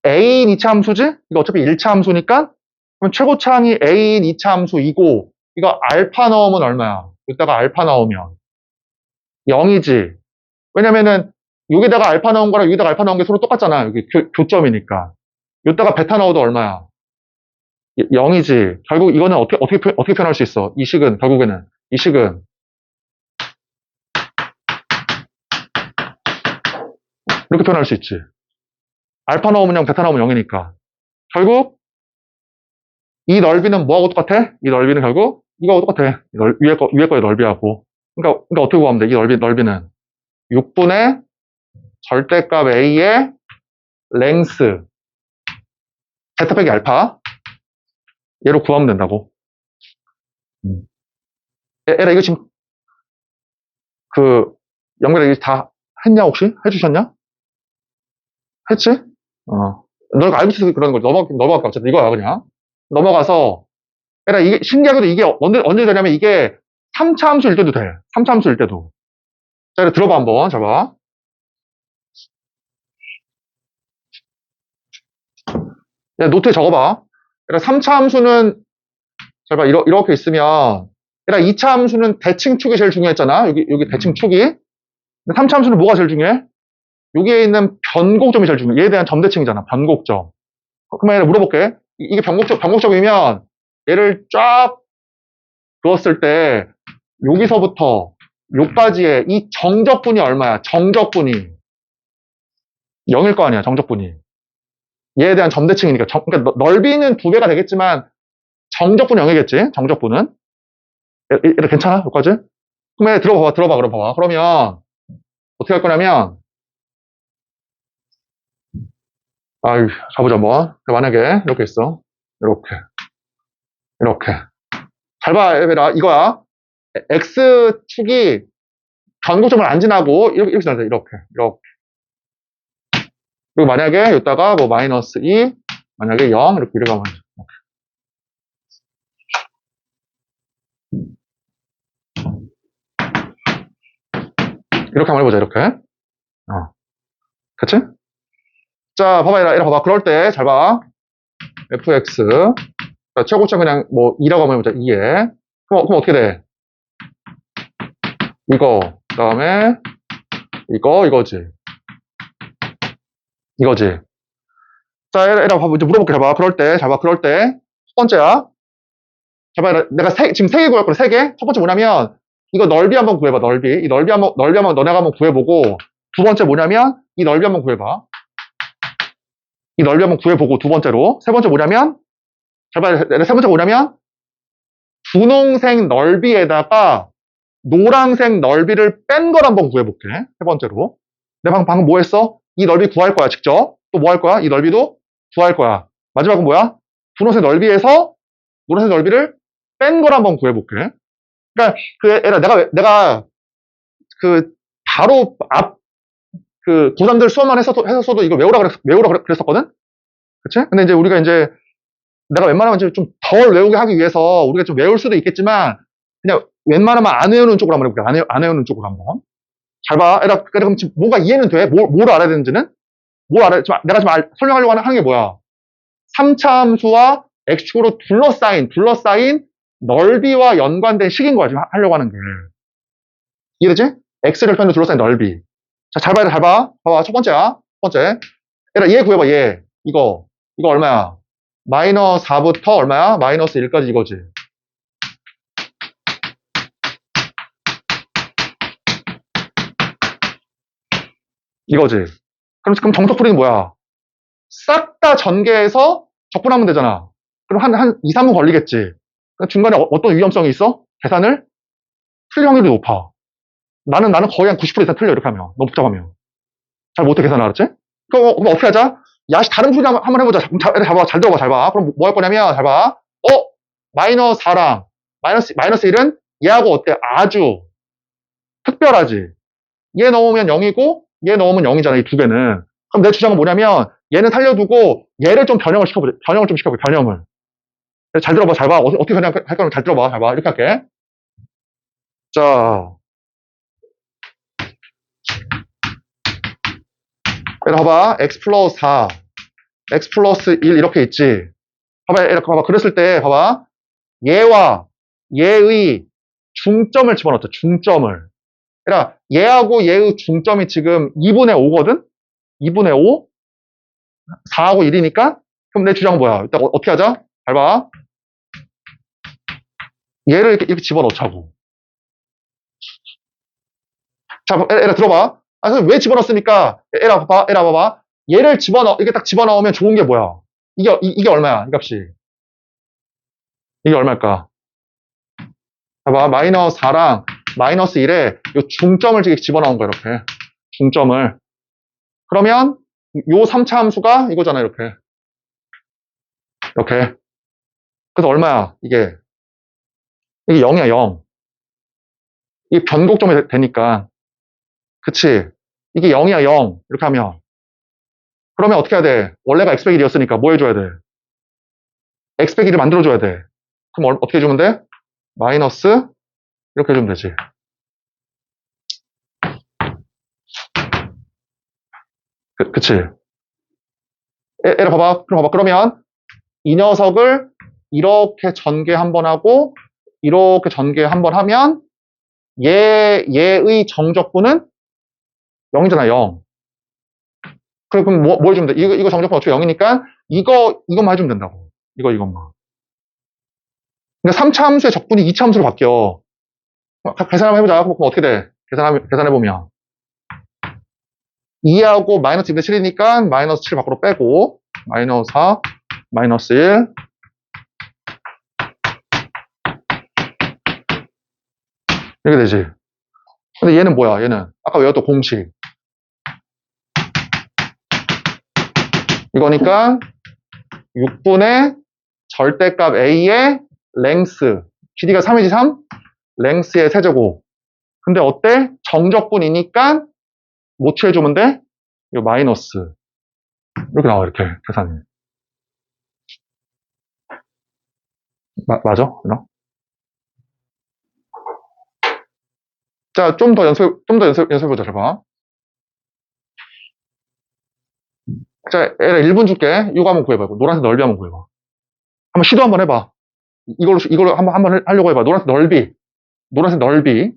A인 2차 함수지? 이거 어차피 1차 함수니까? 그럼 최고차항이 A인 2차 함수이고, 이거 알파 넣으면 얼마야? 이따가 알파 넣으면 0이지. 왜냐면은, 여기다가 알파 넣은 거랑 여기다가 알파 넣은 게 서로 똑같잖아. 여기 교점이니까. 여기다가 베타 넣어도 얼마야? 0이지. 결국 이거는 어떻게 표현할 수 있어? 이 식은, 결국에는. 이 식은. 이렇게 표현할 수 있지. 알파 넣으면 0, 베타 넣으면 0이니까. 결국, 이 넓이는 뭐하고 똑같아? 이 넓이는 결국, 이거하고 똑같아. 위에 거의 넓이하고. 그러니까 어떻게 구하면 돼? 이 넓이는. 6분의 절대값 A의 랭스. 베타 빼기 알파. 얘로 구하면 된다고. 에라, 이거 지금, 연결 이거 다 했냐, 혹시? 해주셨냐? 했지? 너가 알고 있어서 그러는 거지. 넘어갈까? 어쨌든 이거야, 그냥. 넘어가서, 에라, 이게, 신기하게도 이게 언제 되냐면 이게 3차 함수일 때도 돼. 3차 함수일 때도. 자, 이제 들어봐, 한번. 잘 봐. 야, 노트에 적어봐. 그러니까 3차 함수는, 잘 봐, 이렇게 있으면, 그러니까 2차 함수는 대칭축이 제일 중요했잖아. 여기 대칭축이. 근데 3차 함수는 뭐가 제일 중요해? 여기에 있는 변곡점이 제일 중요해. 얘에 대한 점대칭이잖아. 변곡점. 그러면 얘를 물어볼게. 이게 변곡점이면, 얘를 쫙 그었을 때, 여기서부터, 요까지의 이 정적분이 얼마야? 정적분이. 0일 거 아니야, 정적분이. 얘에 대한 점대칭이니까. 그러니까 넓이는 2배가 되겠지만, 정적분은 0이겠지? 정적분은. 얘 괜찮아? 여기까지? 그러면 들어봐, 그럼 봐봐. 그러면, 어떻게 할 거냐면, 아유, 가보자, 한번. 만약에, 이렇게 있어. 이렇게. 잘 봐, 얘들아. 이거야. X축이 변곡점을 안 지나고, 이렇게 지나자, 이렇게. 그리고 만약에, 여기다가 뭐, 마이너스 2, 만약에 0, 이렇게 가면 돼. 이렇게 한번 해보자, 이렇게. 그치? 자, 봐봐, 이라 봐봐. 그럴 때, 잘 봐. fx. 자, 최고점 그냥 뭐 2라고 한번 해보자. 2에. 그럼 어떻게 돼? 이거, 그 다음에 이거지. 자, 이라 봐봐. 이제 물어볼게. 잘 봐. 그럴 때, 첫 번째야. 잘 봐. 내가 지금 3개 구할 거야. 3개. 첫 번째 뭐냐면, 이거 넓이 한번 구해봐. 넓이. 이 넓이 한번 너네가 한번 구해보고, 두 번째 뭐냐면, 이 넓이 한번 구해봐. 이 넓이 한번 구해보고, 두 번째로. 세 번째 뭐냐면, 잘 봐. 세 번째 뭐냐면, 분홍색 넓이에다가 노란색 넓이를 뺀 걸 한번 구해볼게. 세 번째로. 내가 방금 뭐 했어? 이 넓이 구할 거야, 직접. 또 뭐 할 거야? 이 넓이도 구할 거야. 마지막은 뭐야? 분홍색 넓이에서 노란색 넓이를 뺀 걸 한번 구해볼게. 그러니까, 내가, 바로 고3들 수업만 했었어도 이거 외우라 그랬었거든? 그치? 근데 이제 우리가 이제, 내가 웬만하면 좀 덜 외우게 하기 위해서 우리가 좀 외울 수도 있겠지만, 그냥 웬만하면 안 외우는 쪽으로 한번 해볼게. 안 외우는 쪽으로 한번. 잘 봐. 그럼 지금 뭔가 이해는 돼? 뭘 알아야 되는지는? 내가 지금 설명하려고 하는 게 뭐야? 3차 함수와 x축으로 둘러싸인 넓이와 연관된 식인 거야, 지금 하려고 하는 게. 이해되지? x를 편으로 둘러싸인 넓이. 자, 잘 봐. 봐봐. 첫 번째야. 첫 번째. 얘 구해봐, 얘. 이거 얼마야? 마이너스 4부터 얼마야? 마이너스 1까지 이거지. 이거지. 그럼 정석풀이는 뭐야? 싹 다 전개해서 적분하면 되잖아. 그럼 한 2, 3분 걸리겠지. 중간에 어떤 위험성이 있어? 계산을 틀릴 확률이 높아. 나는 거의 한 90% 이상 틀려, 이렇게 하면. 너무 복잡하면. 잘 못해, 계산 알았지? 그럼 어떻게 하자? 야시 다른 풀이 한번 해보자. 잘 들어봐, 잘 봐. 그럼 뭐 할 거냐면, 잘 봐. 마이너스 4랑 마이너스 1은 얘하고 어때? 아주 특별하지. 얘 넣으면 0이고, 얘 넣으면 0이잖아, 이 두 개는. 그럼 내 주장은 뭐냐면, 얘는 살려두고, 얘를 좀 변형을 좀 시켜보자, 변형을. 잘 들어봐, 잘 봐. 어떻게 변형할 거면 잘 들어봐, 잘 봐. 이렇게 할게. 자. 봐봐. x 플러스 4, x 플러스 1 이렇게 있지. 봐봐, 이렇게 봐봐. 그랬을 때, 봐봐. 얘와 얘의 중점을 집어넣자, 중점을. 그러니까 얘하고 얘의 중점이 지금 2분의 5거든? 2분의 5? 4하고 1이니까? 그럼 내 주장은 뭐야? 일단 어떻게 하자? 잘 봐. 얘를 이렇게 집어넣자고. 자, 에라 들어봐. 그럼 왜 집어넣습니까? 에라 봐봐. 얘를 이렇게 딱 집어넣으면 좋은 게 뭐야? 이게 얼마야? 이 값이. 이게 얼마일까? 봐봐. 마이너스 4랑 마이너스 1에 요 중점을 집어넣은 거야, 이렇게. 중점을. 그러면 요 3차 함수가 이거잖아, 이렇게. 그래서 얼마야? 이게 0이야, 0. 이게 변곡점이 되니까. 그치? 이게 0이야, 0. 이렇게 하면. 그러면 어떻게 해야 돼? 원래가 x 100일이었으니까 뭐 해줘야 돼? x 100일을 만들어줘야 돼. 그럼 어떻게 해주면 돼? 마이너스 이렇게 해주면 되지. 그치? 얘를 봐봐. 그럼 봐봐. 그러면 이 녀석을 이렇게 전개 한번 하고 이렇게 전개 한번 하면 얘의 정적분은 0이잖아, 0. 그래, 그럼 뭐 해주면 돼? 이거 정적분 어차피 0이니까 이것만 해주면 된다고. 이것만. 그러니까 3차 함수의 적분이 2차 함수로 바뀌어. 계산 한번 해보자. 그럼 어떻게 돼? 계산해보면. 2하고 마이너스 2분의 7이니까 마이너스 7 밖으로 빼고 마이너스 4, 마이너스 1. 이렇게 되지. 근데 얘는 뭐야? 얘는 아까 외웠던 공식. 이거니까 6분의 절대값 A의 랭스. 길이가 3이지 3? 랭스의 세제곱. 근데 어때? 정적분이니까 뭐 취해주면 돼? 이거 마이너스. 이렇게 나와, 이렇게 계산이. 맞아? 그럼? 자, 좀 더 연습해보자, 잘 봐. 자, 얘를 1분 줄게. 이거 한번 구해봐. 노란색 넓이 한번 구해봐. 한번 시도 한번 해봐. 이걸로 한번 하려고 해봐. 노란색 넓이.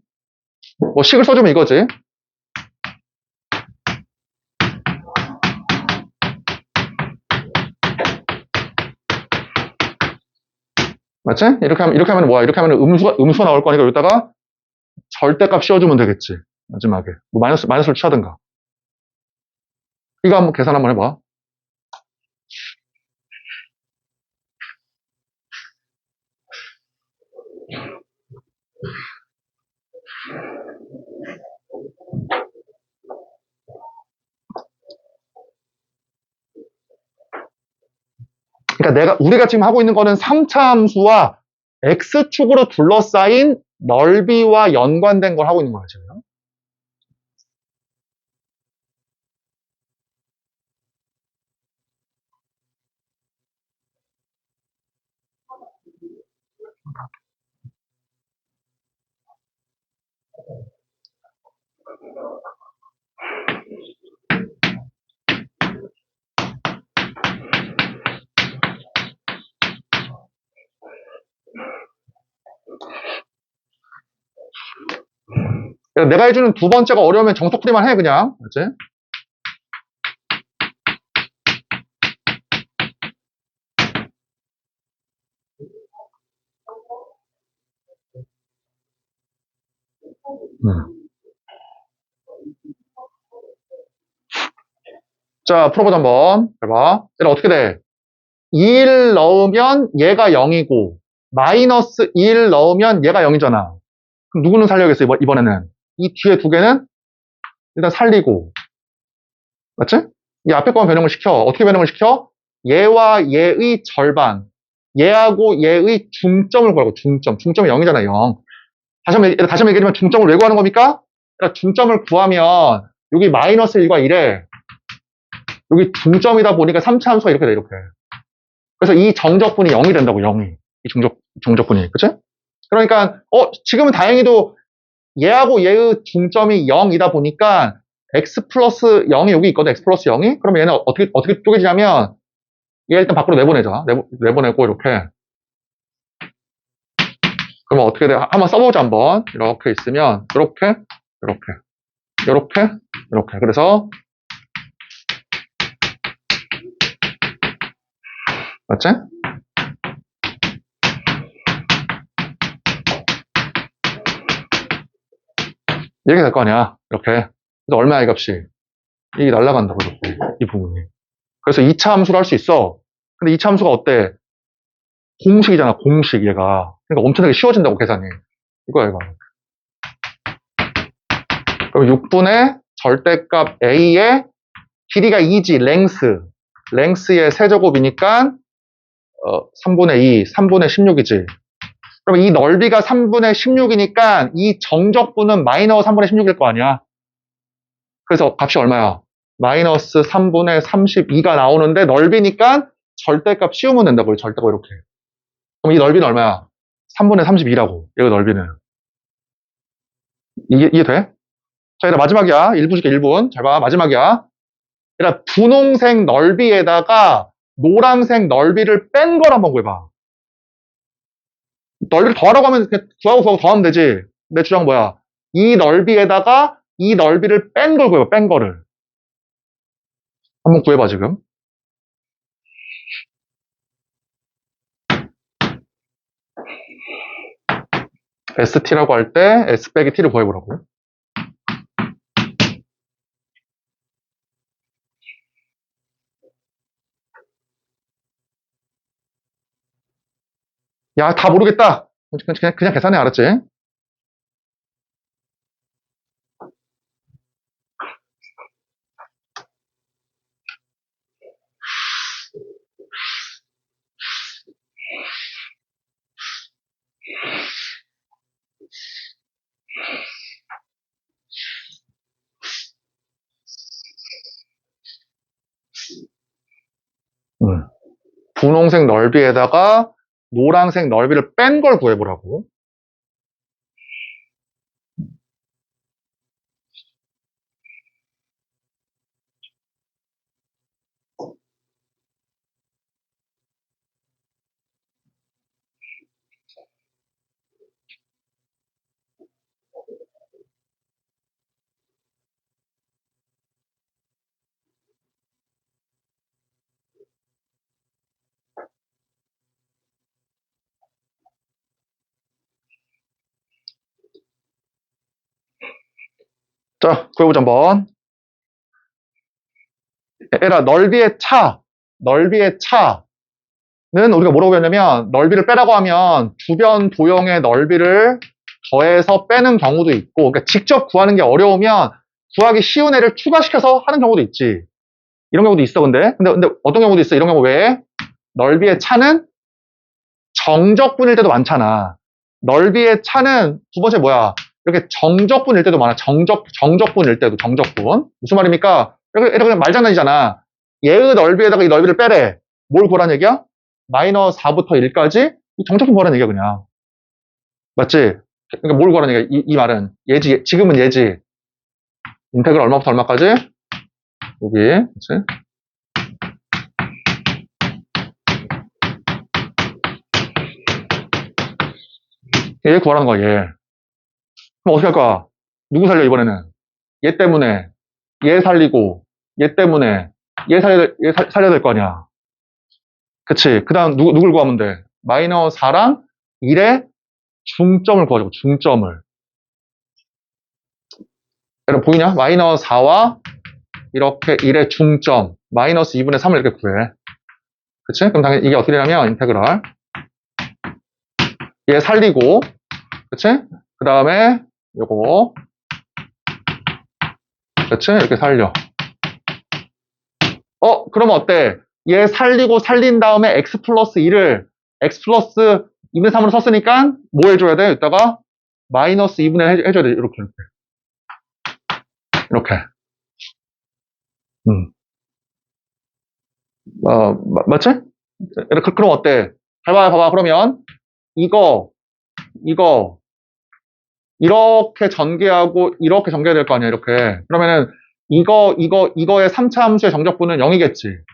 뭐 식을 써주면 이거지. 맞지? 이렇게 하면 뭐야? 이렇게 하면 음수가 나올 거니까 여기다가 절대값 씌워주면 되겠지. 마지막에. 뭐 마이너스를 취하든가. 이거 한번 계산 한번 해봐. 그러니까 우리가 지금 하고 있는 거는 3차 함수와 x축으로 둘러싸인 넓이와 연관된 걸 하고 있는 거야, 지금. 내가 해주는 두 번째가 어려우면 정석풀이만 해, 그냥. 그치? 자, 풀어보자, 한번. 잘 봐. 얘는 어떻게 돼? 2를 넣으면 얘가 0이고, 마이너스 2를 넣으면 얘가 0이잖아. 그럼 누구는 살려야겠어, 이번에는? 이 뒤에 두 개는 일단 살리고. 맞지? 이 앞에 거만 변형을 시켜. 어떻게 변형을 시켜? 얘와 얘의 절반. 얘하고 얘의 중점을 구하고, 중점. 중점이 0이잖아, 0. 다시 한번 얘기하면 중점을 왜 구하는 겁니까? 그러니까 중점을 구하면, 여기 마이너스 1과 1에, 여기 중점이다 보니까 3차 함수가 이렇게 돼, 이렇게. 그래서 이 정적분이 0이 된다고, 0이. 이 정적분이. 그치? 그러니까, 지금은 다행히도 얘하고 얘의 중점이 0이다 보니까 x 플러스 0이 여기 있거든, x 플러스 0이. 그러면 얘는 어떻게 쪼개지냐면, 얘 일단 밖으로 내보내자. 내보내고, 이렇게. 그러면 어떻게 돼? 한번 써보자, 한번. 이렇게 있으면, 이렇게. 그래서, 맞지? 이렇게 될 거 아니야. 이렇게. 그래서 얼마야, 이 값이? 이게 날아간다고, 이렇게. 이 부분이. 그래서 2차 함수를 할 수 있어. 근데 2차 함수가 어때? 공식이잖아, 공식, 얘가. 그러니까 엄청나게 쉬워진다고, 계산이. 이거야, 이거. 그럼 6분의 절대값 A의 길이가 2지, 랭스의 세제곱이니까, 3분의 2, 3분의 16이지. 그럼 이 넓이가 3분의 16이니까 이 정적분은 마이너스 3분의 16일 거 아니야. 그래서 값이 얼마야? 마이너스 3분의 32가 나오는데 넓이니까 절대값 씌우면 된다고요. 절대값 이렇게. 그럼 이 넓이는 얼마야? 3분의 32라고. 얘가 넓이는. 이해돼? 자, 얘들아, 마지막이야. 1분 줄게, 1분. 잘 봐, 마지막이야. 얘들아, 분홍색 넓이에다가 노란색 넓이를 뺀 걸 한번 구해봐. 넓이를 더하라고 하면 그냥 구하고 더하면 되지. 내 주장 뭐야? 이 넓이에다가 이 넓이를 뺀 걸 구해봐, 뺀 거를. 한번 구해봐, 지금. ST라고 할 때 S 빼기 T를 구해보라고. 야, 다 모르겠다. 그냥 계산해, 알았지? 분홍색 넓이에다가 노란색 넓이를 뺀 걸 구해보라고. 자, 구해보자, 한번. 에라, 넓이의 차는 우리가 뭐라고 했냐면, 넓이를 빼라고 하면 주변 도형의 넓이를 더해서 빼는 경우도 있고, 그러니까 직접 구하는 게 어려우면 구하기 쉬운 애를 추가시켜서 하는 경우도 있지. 이런 경우도 있어, 근데 어떤 경우도 있어? 이런 경우 왜? 넓이의 차는 정적분일 때도 많잖아. 넓이의 차는 두 번째 뭐야? 이렇게 정적분일 때도 많아. 정적분일 때도, 정적분. 무슨 말입니까? 이렇게 그냥 말장난이잖아. 얘의 넓이에다가 이 넓이를 빼래. 뭘 구하라는 얘기야? 마이너스 4부터 1까지? 이 정적분 구하라는 얘기야, 그냥. 맞지? 그러니까 뭘 구하라는 얘기야, 이 말은. 얘지, 지금은 얘지. 인테그럴 얼마부터 얼마까지? 여기, 그치? 얘 구하라는 거야, 얘. 그럼 어떻게 할 거야? 누구 살려, 이번에는? 얘 때문에. 얘 살리고, 얘 때문에. 얘 살려야 될 거 아니야. 그치? 그 다음, 누굴 구하면 돼? 마이너스 4랑 1의 중점을 구하자고, 중점을. 여러분, 보이냐? 마이너스 4와 이렇게 1의 중점. 마이너스 2분의 3을 이렇게 구해. 그치? 그럼 당연히 이게 어떻게 되냐면, 인테그랄. 얘 살리고, 그치? 그 다음에, 요거. 그치? 이렇게 살려. 그러면 어때? 얘 살리고 살린 다음에 x 플러스 2를 x 플러스 2분의 3으로 썼으니까 뭐 해줘야 돼? 이따가 마이너스 2분의 1 해줘야 돼. 이렇게. 이렇게. 맞지? 그럼 어때? 봐봐. 그러면 이거 이렇게 전개하고 이렇게 전개해야 될 거 아니야, 이렇게. 그러면은 이거의 3차 함수의 정적분은 0이겠지.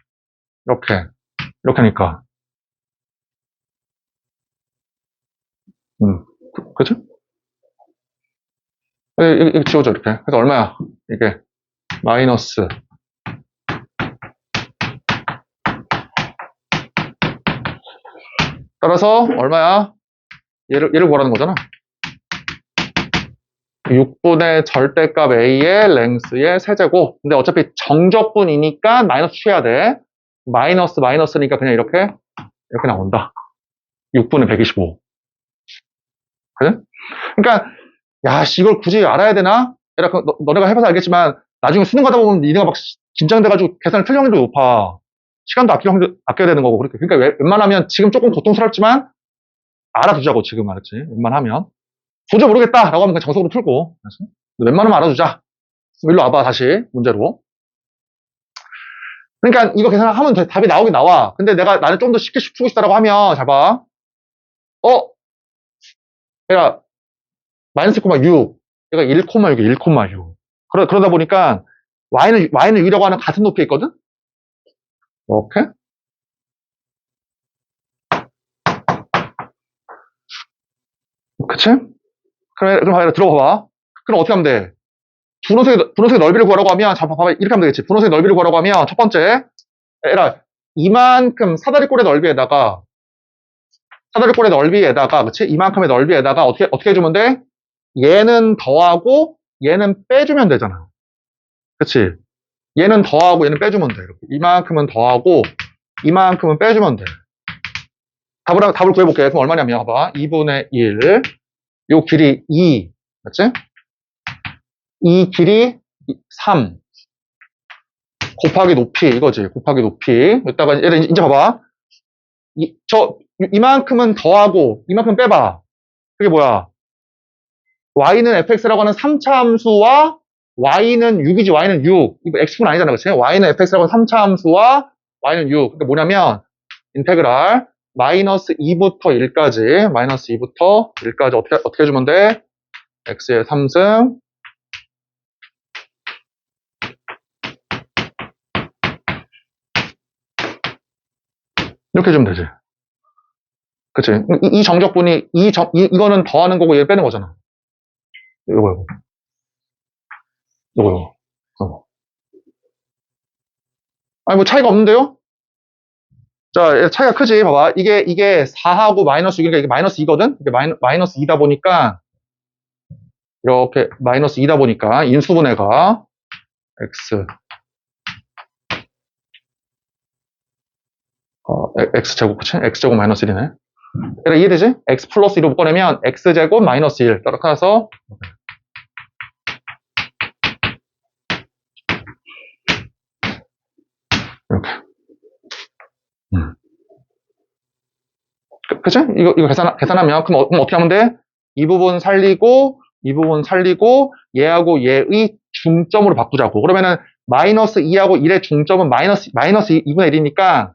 이렇게니까. 그치? 이거 지워져, 이렇게. 그래서 얼마야? 이게 마이너스. 따라서 얼마야? 얘를 구하라는 거잖아. 6분의 절대값 a의 랭스의 세제곱. 근데 어차피 정적분이니까 마이너스 취해야 돼. 마이너스니까 그냥 이렇게 나온다. 6분의 125. 그래? 그러니까 야, 이걸 굳이 알아야 되나? 너네가 해봐서 알겠지만 나중에 수능 가다 보면 니네가 막 긴장돼가지고 계산을 틀릴 확률도 높아. 시간도 아껴야 되는 거고. 그러니까 웬만하면 지금 조금 고통스럽지만 알아두자고, 지금 알았지? 웬만하면. 도저히 모르겠다라고 하면 그냥 정석으로 풀고. 웬만하면 알아두자. 일로 와봐, 다시 문제로. 그러니까 이거 계산하면 답이 나오긴 나와. 근데 나는 좀 더 쉽게 풀고 싶다라고 하면, 잘 봐. 야, 마이너스 6, 얘가 1,6, 1,6. 그러다 보니까 y는 u라고 하는 같은 높이에 있거든? 이렇게. 그치? 그럼 들어봐봐. 그럼 어떻게 하면 돼? 분홍색의 넓이를 구하라고 하면, 자, 봐봐. 이렇게 하면 되겠지. 분홍색의 넓이를 구하라고 하면, 첫 번째, 에라, 이만큼 사다리꼴의 넓이에다가, 그치? 이만큼의 넓이에다가 어떻게 해주면 돼? 얘는 더하고, 얘는 빼주면 되잖아. 그치? 얘는 더하고, 얘는 빼주면 돼. 이렇게. 이만큼은 더하고, 이만큼은 빼주면 돼. 답을 구해볼게. 그럼 얼마냐면, 봐봐. 2분의 1, 요 길이 2, 맞지? 이 길이 3, 곱하기 높이, 이거지. 곱하기 높이. 여기다가, 이제 봐봐. 이만큼은 더하고, 이만큼 빼봐. 그게 뭐야? y는 fx라고 하는 3차 함수와 y는 6이지, y는 6. 이거 x분 아니잖아, 그치? y는 fx라고 하는 3차 함수와 y는 6. 그러니까 뭐냐면, 인테그랄, 마이너스 2부터 1까지, 마이너스 2부터 1까지 어떻게 해주면 돼? x의 3승, 이렇게 해주면 되지. 그치? 이 정적분이, 이거는 더하는 거고 얘 빼는 거잖아. 이거. 아니, 뭐 차이가 없는데요? 자, 차이가 크지? 봐봐. 이게 4하고 마이너스 6이니까 이게 마이너스 2거든? 이게 마이너스 2다 보니까, 이렇게 마이너스 2다 보니까, 인수분해가, x, x제곱, 그치? x제곱 마이너스 1이네. 그러니까 이해되지? x 플러스 2로 묶어내면, x제곱 마이너스 1. 따라 해서, 이렇게. 그치? 이거 계산하면, 그럼 어떻게 하면 돼? 이 부분 살리고, 얘하고 얘의 중점으로 바꾸자고. 그러면은, 마이너스 2하고 1의 중점은 마이너스 2분의 1이니까,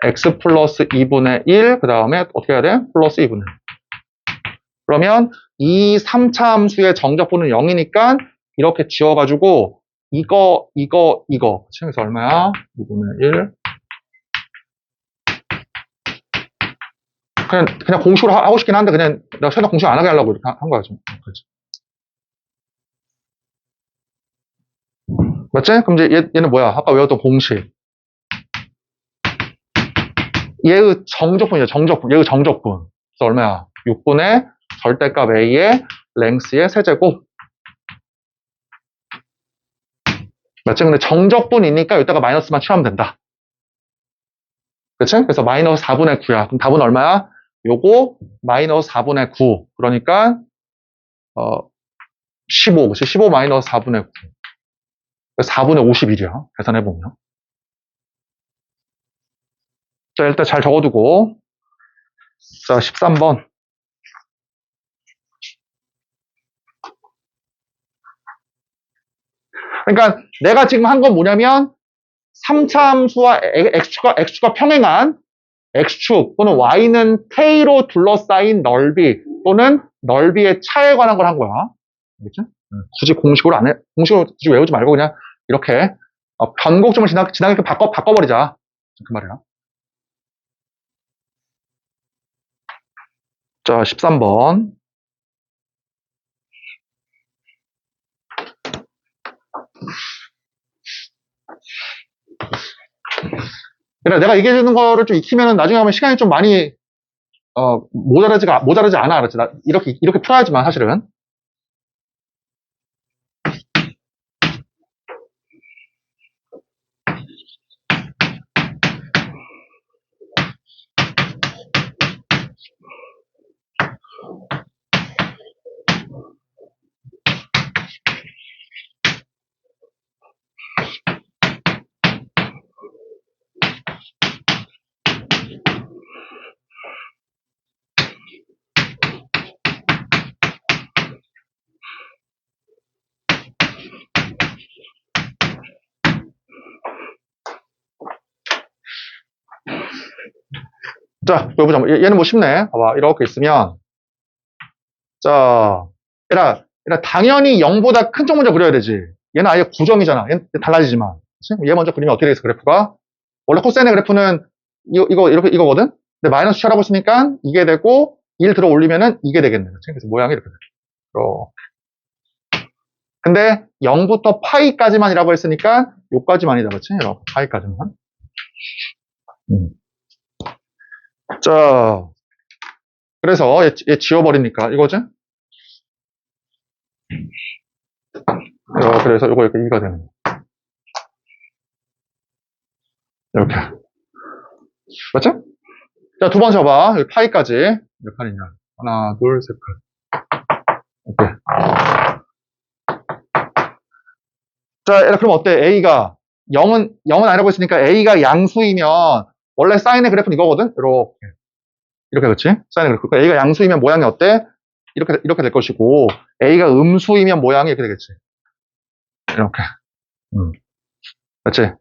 x 플러스 2분의 1, 그 다음에 어떻게 해야 돼? 플러스 2분의 1. 그러면, 이 3차 함수의 정적분은 0이니까, 이렇게 지워가지고, 이거. 그래서 얼마야? 2분의 1. 그냥 공식으로 하고 싶긴 한데, 그냥 내가 최대한 공식 안 하게 하려고 이렇게 한 거야, 좀. 그렇지. 맞지? 그럼 이제 얘는 뭐야? 아까 외웠던 공식. 얘의 정적분이야, 정적분. 얘의 정적분. 그래서 얼마야? 6분의 절대값 A의 랭스의 세제곱. 맞지? 근데 정적분이니까 여기다가 마이너스만 칠하면 된다. 그치? 그래서 마이너스 4분의 9야. 그럼 답은 얼마야? 요거 마이너스 4분의 9. 그러니까 15. 그치? 15 마이너스 4분의 9. 4분의 51이야. 계산해보면. 자, 일단 잘 적어두고. 자, 13번. 그러니까 내가 지금 한 건 뭐냐면 3차 함수와 x축과 평행한 x축 또는 y는 k로 둘러싸인 넓이 또는 넓이의 차에 관한 걸 한 거야. 알겠죠? 굳이 공식으로 안 해. 공식으로 굳이 외우지 말고 그냥 이렇게 변곡점을 지나게 바꿔버리자. 그 말이야. 자, 13번. 그래, 내가 얘기해주는 거를 좀 익히면 나중에 하면 시간이 좀 많이 모자라지 않아. 알았지? 이렇게 풀어야지만 사실은. 자, 보자. 얘는 뭐 쉽네. 봐봐. 이렇게 있으면. 자, 얘라 당연히 0보다 큰 쪽 먼저 그려야 되지. 얘는 아예 구점이잖아. 얘는 달라지지만. 그치? 얘 먼저 그리면 어떻게 되겠어, 그래프가? 원래 코사인의 그래프는 이거거든? 근데 마이너스 취하라고 했으니까 이게 되고, 1 들어 올리면은 이게 되겠네. 그치? 그래서 모양이 이렇게 돼. 근데 0부터 파이까지만이라고 했으니까 요까지만이다. 그치? 이렇게 파이까지만. 자, 그래서 얘 지워버리니까 이거지? 그래서 요거 이렇게 2가 되는 거야. 이렇게. 맞지? 자, 두 번 접어. 여기 파이까지. 몇 칸이냐. 하나, 둘, 셋 칸. 오케이. 자, 그럼 어때? A가 0은 아니라고 했으니까 A가 양수이면 원래 사인의 그래프는 이거거든? 이렇게 그렇지? 사인의 그래프. 그러니까 A가 양수이면 모양이 어때? 이렇게 될 것이고 A가 음수이면 모양이 이렇게 되겠지. 이렇게. 그렇지?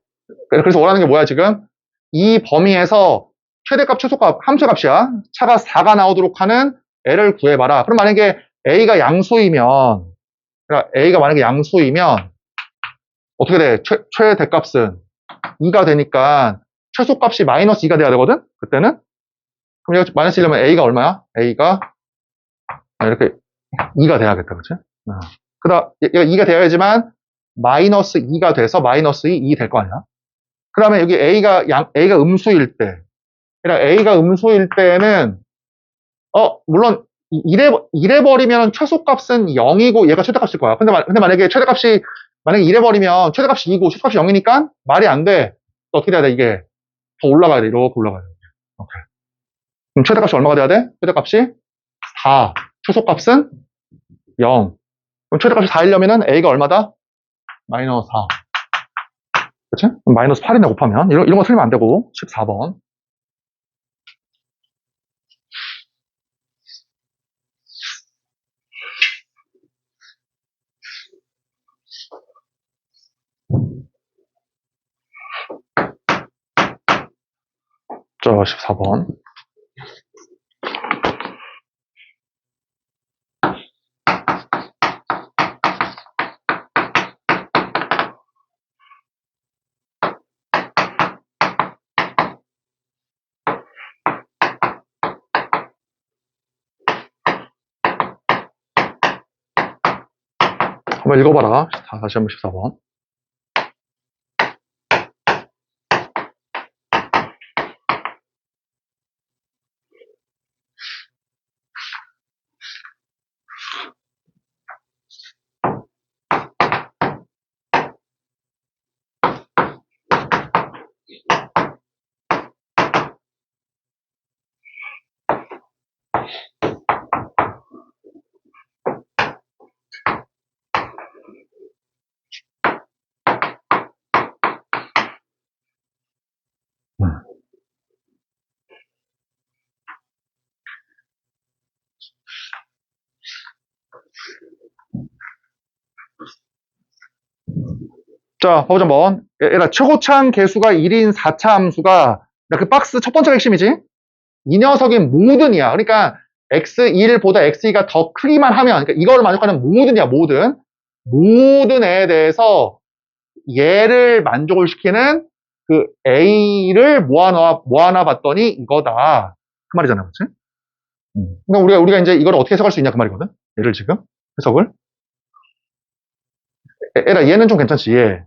그래서 원하는 게 뭐야, 지금? 이 범위에서 최대값, 최소값, 함수값이야. 차가 4가 나오도록 하는 L을 구해봐라. 그럼 만약에 A가 양수이면, 그러니까 A가 만약에 양수이면, 어떻게 돼? 최대값은 2가 되니까 최소값이 마이너스 2가 돼야 되거든? 그때는? 그럼 이거 마이너스 1이면 A가 얼마야? A가 이렇게 2가 돼야겠다. 그치? 얘가 2가 되어야지만 마이너스 2가 돼서 마이너스 2 될 거 아니야? 그 다음에 여기 A가 음수일 때. 그러니까 A가 음수일 때는, 물론, 이래버리면 최소값은 0이고 얘가 최대값일 거야. 근데 만약에 만약에 이래버리면 최대값이 2고 최소값이 0이니까 말이 안 돼. 또 어떻게 돼야 돼, 이게? 더 올라가야 돼. 이렇게 올라가야 돼. 오케이. 그럼 최대값이 얼마가 돼야 돼? 최대값이 4. 최소값은 0. 그럼 최대값이 4이려면은 A가 얼마다? 마이너스 4. 그치? 그럼 마이너스 8이네, 곱하면. 이런 거 틀리면 안 되고. 14번. 자, 14번. 한번 읽어봐라. 다시 한번 14번. 자, 봐보자 한번. 얘들아, 최고차항 계수가 1인 4차 함수가, 그 박스 첫 번째가 핵심이지? 이 녀석이 모든이야. 그러니까 x1보다 x2가 더 크기만 하면, 그러니까 이걸 만족하는 모든이야, 모든. 모든 애에 대해서 얘를 만족을 시키는 그 a를 모아놔 봤더니 이거다. 그 말이잖아, 그치? 그러니까 우리가 이제 이걸 어떻게 해석할 수 있냐, 그 말이거든? 얘를 지금 해석을. 얘라, 얘는 좀 괜찮지, 얘.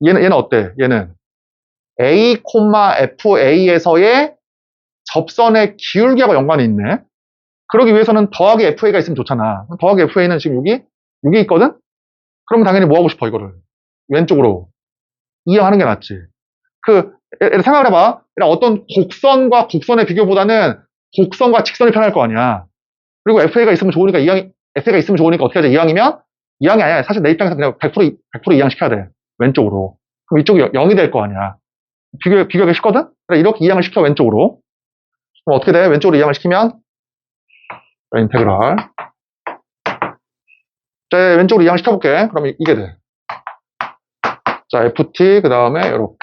얘는 어때? 얘는 A, FA에서의 접선의 기울기하고 연관이 있네. 그러기 위해서는 더하기 FA가 있으면 좋잖아. 더하기 FA는 지금 여기 있거든? 그러면 당연히 뭐 하고 싶어, 이거를? 왼쪽으로 이용하는 게 낫지. 생각을 해봐. 어떤 곡선과 곡선의 비교보다는 곡선과 직선이 편할 거 아니야. 그리고 FA가 있으면 좋으니까 FA가 있으면 좋으니까 어떻게 하지? 이항이 아니야. 사실 내 입장에서 그냥 100% 이항시켜야 돼. 왼쪽으로. 그럼 이쪽이 0이 될 거 아니야. 비교하기 쉽거든? 그래, 이렇게 이항을 시켜, 왼쪽으로. 그럼 어떻게 돼? 왼쪽으로 이항을 시키면? 자, 인테그랄. 자, 왼쪽으로 이항 시켜볼게. 그럼 이게 돼. 자, FT, 그 다음에, 이렇게.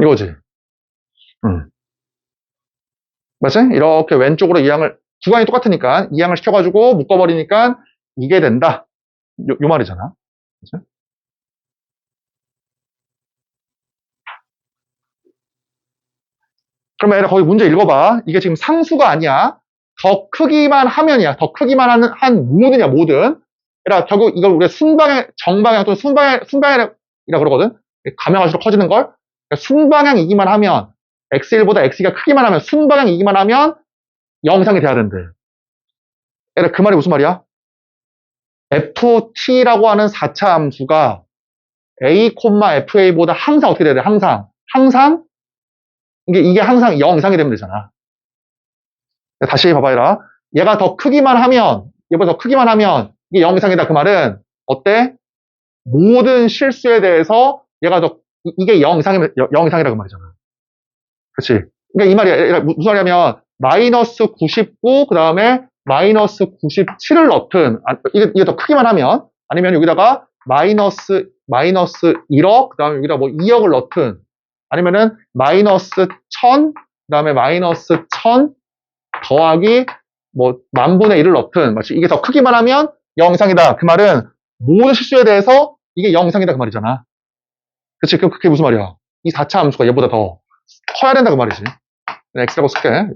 이거지. 맞지? 이렇게 왼쪽으로 이항을, 구간이 똑같으니까 이항을 시켜가지고 묶어버리니까 이게 된다. 요 말이잖아. 그치? 그러면 얘들아 거기 문제 읽어봐. 이게 지금 상수가 아니야. 더 크기만 하면이야. 더 크기만 한 모든이야, 모든. 얘들아 결국 이걸 우리가 순방향, 정방향 또는 순방향이라 그러거든. 가면할수록 커지는 걸. 그러니까 순방향이기만 하면, x1보다 x2가 크기만 하면, 순방향이기만 하면 영상이 돼야 된대. 얘들아 그 말이 무슨 말이야? ft라고 하는 4차 함수가 a, fa보다 항상 어떻게 돼야 돼? 항상 이게 항상 0 이상이 되면 되잖아. 다시 봐봐, 얘라. 얘가 더 크기만 하면, 얘보다 더 크기만 하면, 이게 0 이상이다. 그 말은, 어때? 모든 실수에 대해서 얘가 이게 0 이상이면, 0 이상이라고 말이잖아. 그치? 그러니까 이 말이야. 무슨 말이냐면, 마이너스 99, 그 다음에 마이너스 97을 넣든, 이게 더 크기만 하면, 아니면 여기다가 마이너스 1억, 그 다음에 여기다 뭐 2억을 넣든, 아니면은 마이너스 1000, 그 다음에 마이너스 1000, 더하기 뭐 만분의 1을 넣든 마치 이게 더 크기만 하면 0 이상이다. 그 말은 모든 실수에 대해서 이게 0 이상이다 그 말이잖아. 그치? 그게 무슨 말이야? 이 4차 함수가 얘보다 더 커야 된다 그 말이지. x라고 쓸게.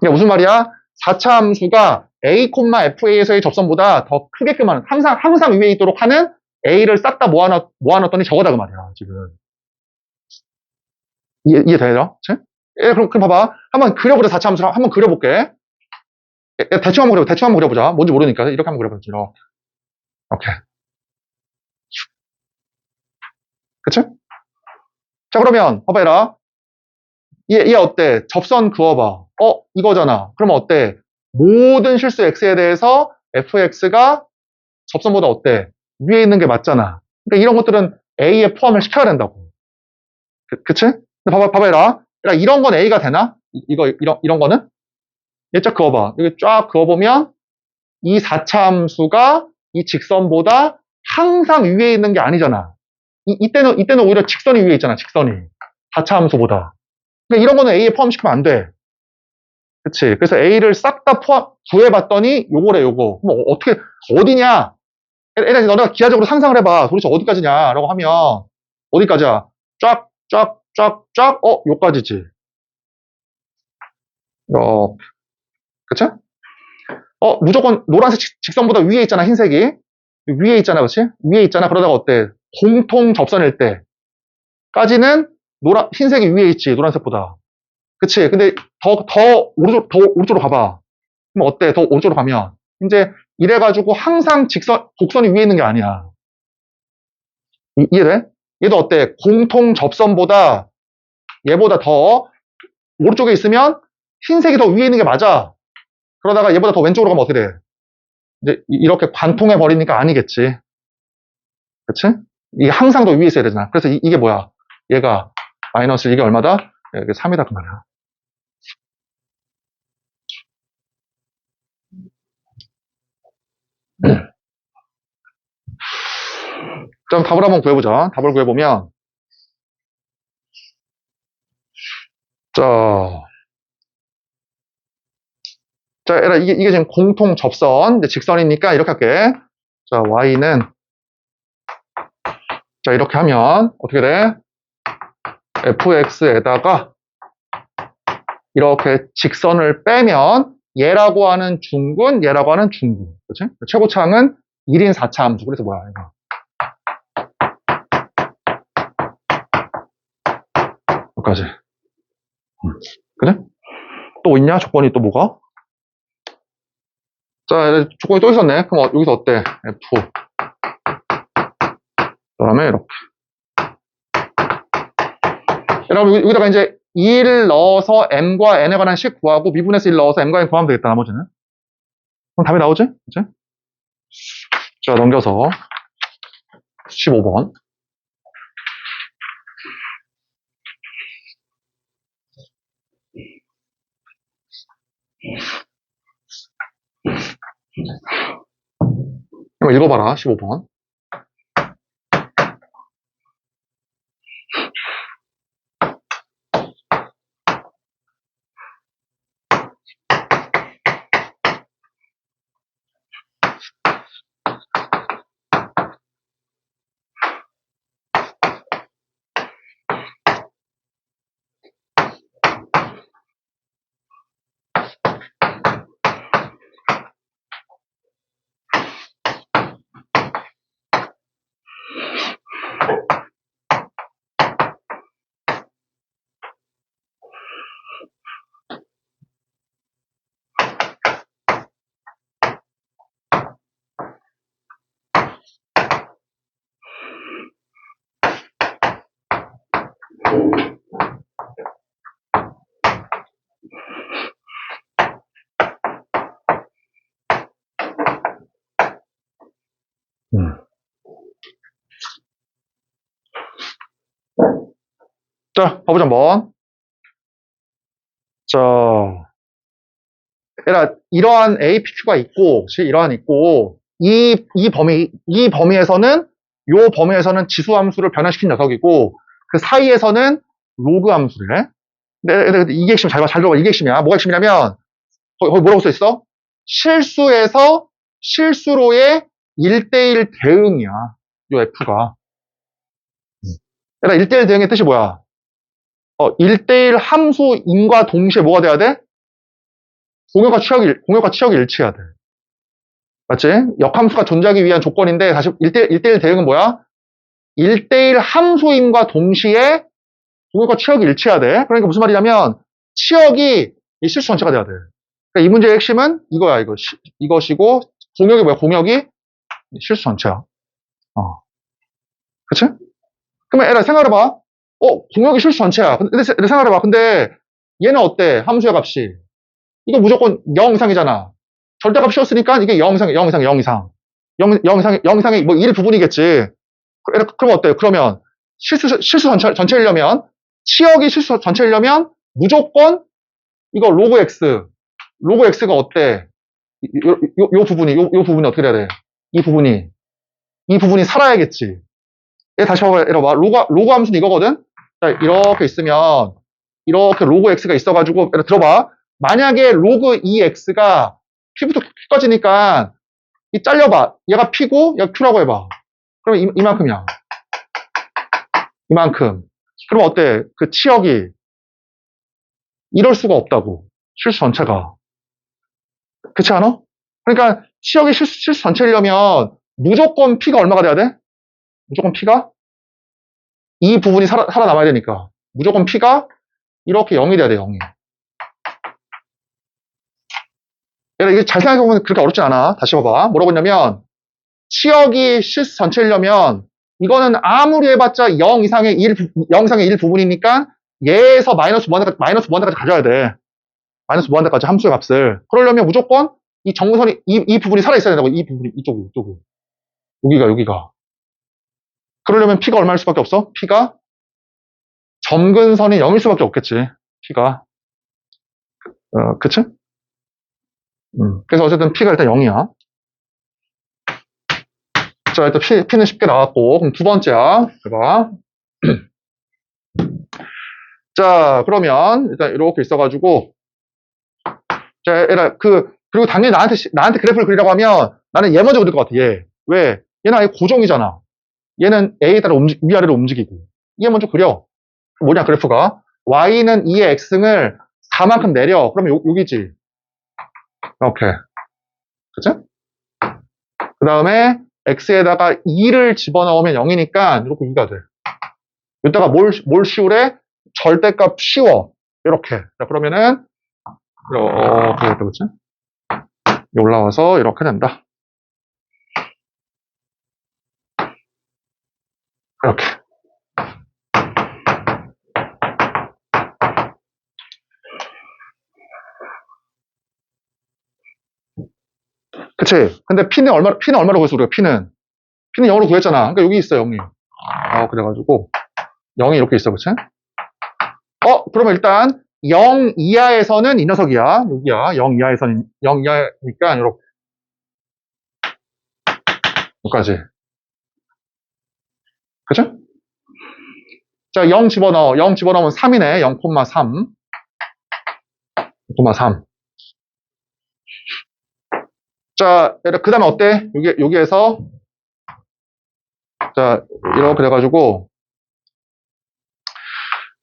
이게 무슨 말이야? 4차 함수가 a, fa에서의 접선보다 더 크게끔 하는 항상 위에 있도록 하는 a를 싹 다 모아놨더니 저거다 그 말이야 지금. 이해되죠? 그럼 봐봐. 한번 그려보자. 4차 함수를 한번 그려볼게. 대충 한번 그려보자. 뭔지 모르니까. 이렇게 한번 그려보자. 오케이. 그치? 자, 그러면, 봐봐라. 얘 어때? 접선 그어봐. 이거잖아. 그러면 어때? 모든 실수 x에 대해서 fx가 접선보다 어때? 위에 있는 게 맞잖아. 그러니까 이런 것들은 a에 포함을 시켜야 된다고. 그치? 근데 봐봐라. 이런 건 a가 되나? 이런 거는? 얘 쫙 그어봐. 여기 쫙 그어보면 이 4차 함수가 이 직선보다 항상 위에 있는 게 아니잖아. 이때는 오히려 직선이 위에 있잖아, 직선이. 4차 함수보다. 그러니까 이런 거는 A에 포함시키면 안 돼. 그치? 그래서 A를 싹 다 구해봤더니 요거래, 요거. 그럼 어떻게, 어디냐? 너네가 기하적으로 상상을 해봐. 도대체 어디까지냐? 라고 하면, 어디까지야? 쫙, 요까지지. 그치? 무조건 노란색 직선보다 위에 있잖아, 흰색이. 위에 있잖아, 그렇지? 위에 있잖아. 그러다가 어때? 공통 접선일 때까지는 흰색이 위에 있지, 노란색보다. 그치? 근데 더 오른쪽으로 가봐. 그럼 어때? 더 오른쪽으로 가면. 이제 이래가지고 항상 곡선이 위에 있는 게 아니야. 이해돼? 얘도 어때? 공통 접선보다 얘보다 더 오른쪽에 있으면 흰색이 더 위에 있는 게 맞아. 그러다가 얘보다 더 왼쪽으로 가면 어떻게 돼? 이제 이렇게 관통해 버리니까 아니겠지. 그치? 이게 항상 더 위에 있어야 되잖아. 그래서 이게 뭐야? 얘가 마이너스 이게 얼마다? 이게 3이다 그 말이야. 그럼 답을 한번 구해보자. 답을 구해보면 자, 얘들아 이게 지금 공통 접선, 직선이니까 이렇게 할게. 자, y는 자 이렇게 하면 어떻게 돼? fx에다가 이렇게 직선을 빼면 얘라고 하는 중군, 얘라고 하는 중군. 그치? 최고차항은 1인 4차 함수. 그래서 뭐야, 이거. 여기까지. 그래? 또 있냐? 조건이 또 뭐가? 자, 조건이 또 있었네. 그럼 여기서 어때? F. 그 다음에 이렇게. 여러분, 여기다가 이제 2를 넣어서 m과 n에 관한 식 구하고 미분에서 1 넣어서 m과 n 구하면 되겠다, 나머지는. 그럼 답이 나오지? 그치? 자, 넘겨서 15번. 한번 읽어봐라, 15번. 자, 봐보자, 한번. 자, 얘라, 이러한 APQ가 있고, 이 범위에서는, 요 범위에서는 지수 함수를 변환시킨 녀석이고, 그 사이에서는 로그 함수래. 근데 이게 핵심, 잘 들어봐. 이게 핵심이야. 뭐가 핵심이냐면, 거기 뭐라고 써 있어? 실수에서 실수로의 1대1 대응이야. 요 F가. 얘라, 1대1 대응의 뜻이 뭐야? 1대1 함수인과 동시에 뭐가 돼야 돼? 공역과 치역이 일치해야 돼. 맞지? 역함수가 존재하기 위한 조건인데, 다시 1대1 대응은 뭐야? 1대1 함수인과 동시에 공역과 치역이 일치해야 돼. 그러니까 무슨 말이냐면, 치역이 이 실수 전체가 돼야 돼. 그러니까 이 문제의 핵심은 이거야, 이것이고, 공역이 뭐야? 공역이 실수 전체야. 그치? 그러면 애라 생각해봐. 공역이 실수 전체야. 근데 생각해봐. 근데 얘는 어때? 함수의 값이. 이거 무조건 0 이상이잖아. 절대값 씌웠으니까 이게 0 이상, 0 이상, 0 이상. 0 이상이 뭐 1 부분이겠지. 그럼 어때? 그러면 실수 전체이려면, 치역이 실수 전체이려면 무조건 이거 로그 X. 로그 X가 어때? 요 부분이 어떻게 돼야 돼? 이 부분이 살아야겠지. 얘 다시 봐봐. 로그 함수는 이거거든? 자, 이렇게 있으면, 이렇게 로그 X가 있어가지고, 들어봐. 만약에 로그 2X가 P부터 Q까지니까, 이 잘려봐. 얘가 P고, 얘가 Q라고 해봐. 그럼 이만큼이야. 이만큼. 그럼 어때? 그 치역이, 이럴 수가 없다고. 실수 전체가. 그렇지 않아? 그러니까, 치역이 실수 전체이려면, 무조건 P가 얼마가 돼야 돼? 무조건 P가? 이 부분이 살아남아야 되니까. 무조건 P가 이렇게 0이 돼야 돼, 0이. 이게 잘 생각해보면 그렇게 어렵진 않아. 다시 봐봐. 뭐라고 했냐면, 치역이 실수 전체이려면, 이거는 아무리 해봤자 0 이상의 1 부분이니까, 얘에서 마이너스 무한대까지 가져야 돼. 마이너스 무한대까지 함수의 값을. 그러려면 무조건 이 정근선이, 이 부분이 살아있어야 된다고. 이 부분이, 이쪽이. 여기가. 그러려면 P가 얼마일 수밖에 없어? P가 점근선이 0일 수밖에 없겠지. P가. 그치? 그래서 어쨌든 P가 일단 0이야. 자, 일단 P는 쉽게 나왔고, 그럼 두 번째야. 해봐. 자, 그러면, 일단 이렇게 있어가지고, 자, 그리고 당연히 나한테 그래프를 그리라고 하면, 나는 얘 먼저 그릴 것 같아, 얘. 왜? 얘는 아예 고정이잖아. 얘는 A에 따라 위아래로 움직이고. 얘 먼저 그려. 뭐냐, 그래프가. Y는 2의 X승을 4만큼 내려. 그러면 여기지. 이렇게. 그치? 그 다음에 x에다가 2를 집어넣으면 0이니까 이렇게 2가 돼. 이따가 뭘 씌우래? 절대값 씌워. 이렇게. 자, 그러면은 이렇게 됐다, 그치? 올라와서 이렇게 된다. 이렇게. 그치? 근데 P는 얼마로 구했어, 우리가 P는 0으로 구했잖아. 그러니까 여기 있어, 0이. 그래가지고 0이 이렇게 있어, 그치? 그러면 일단 0 이하에서는 이 녀석이야. 여기야. 0 이하니까 이렇게. 여기까지. 그죠? 자, 0 집어넣어. 0 집어넣으면 3이네. 0,3. 0,3. 자, 그 다음에 어때? 여기에서, 자, 이렇게 돼가지고,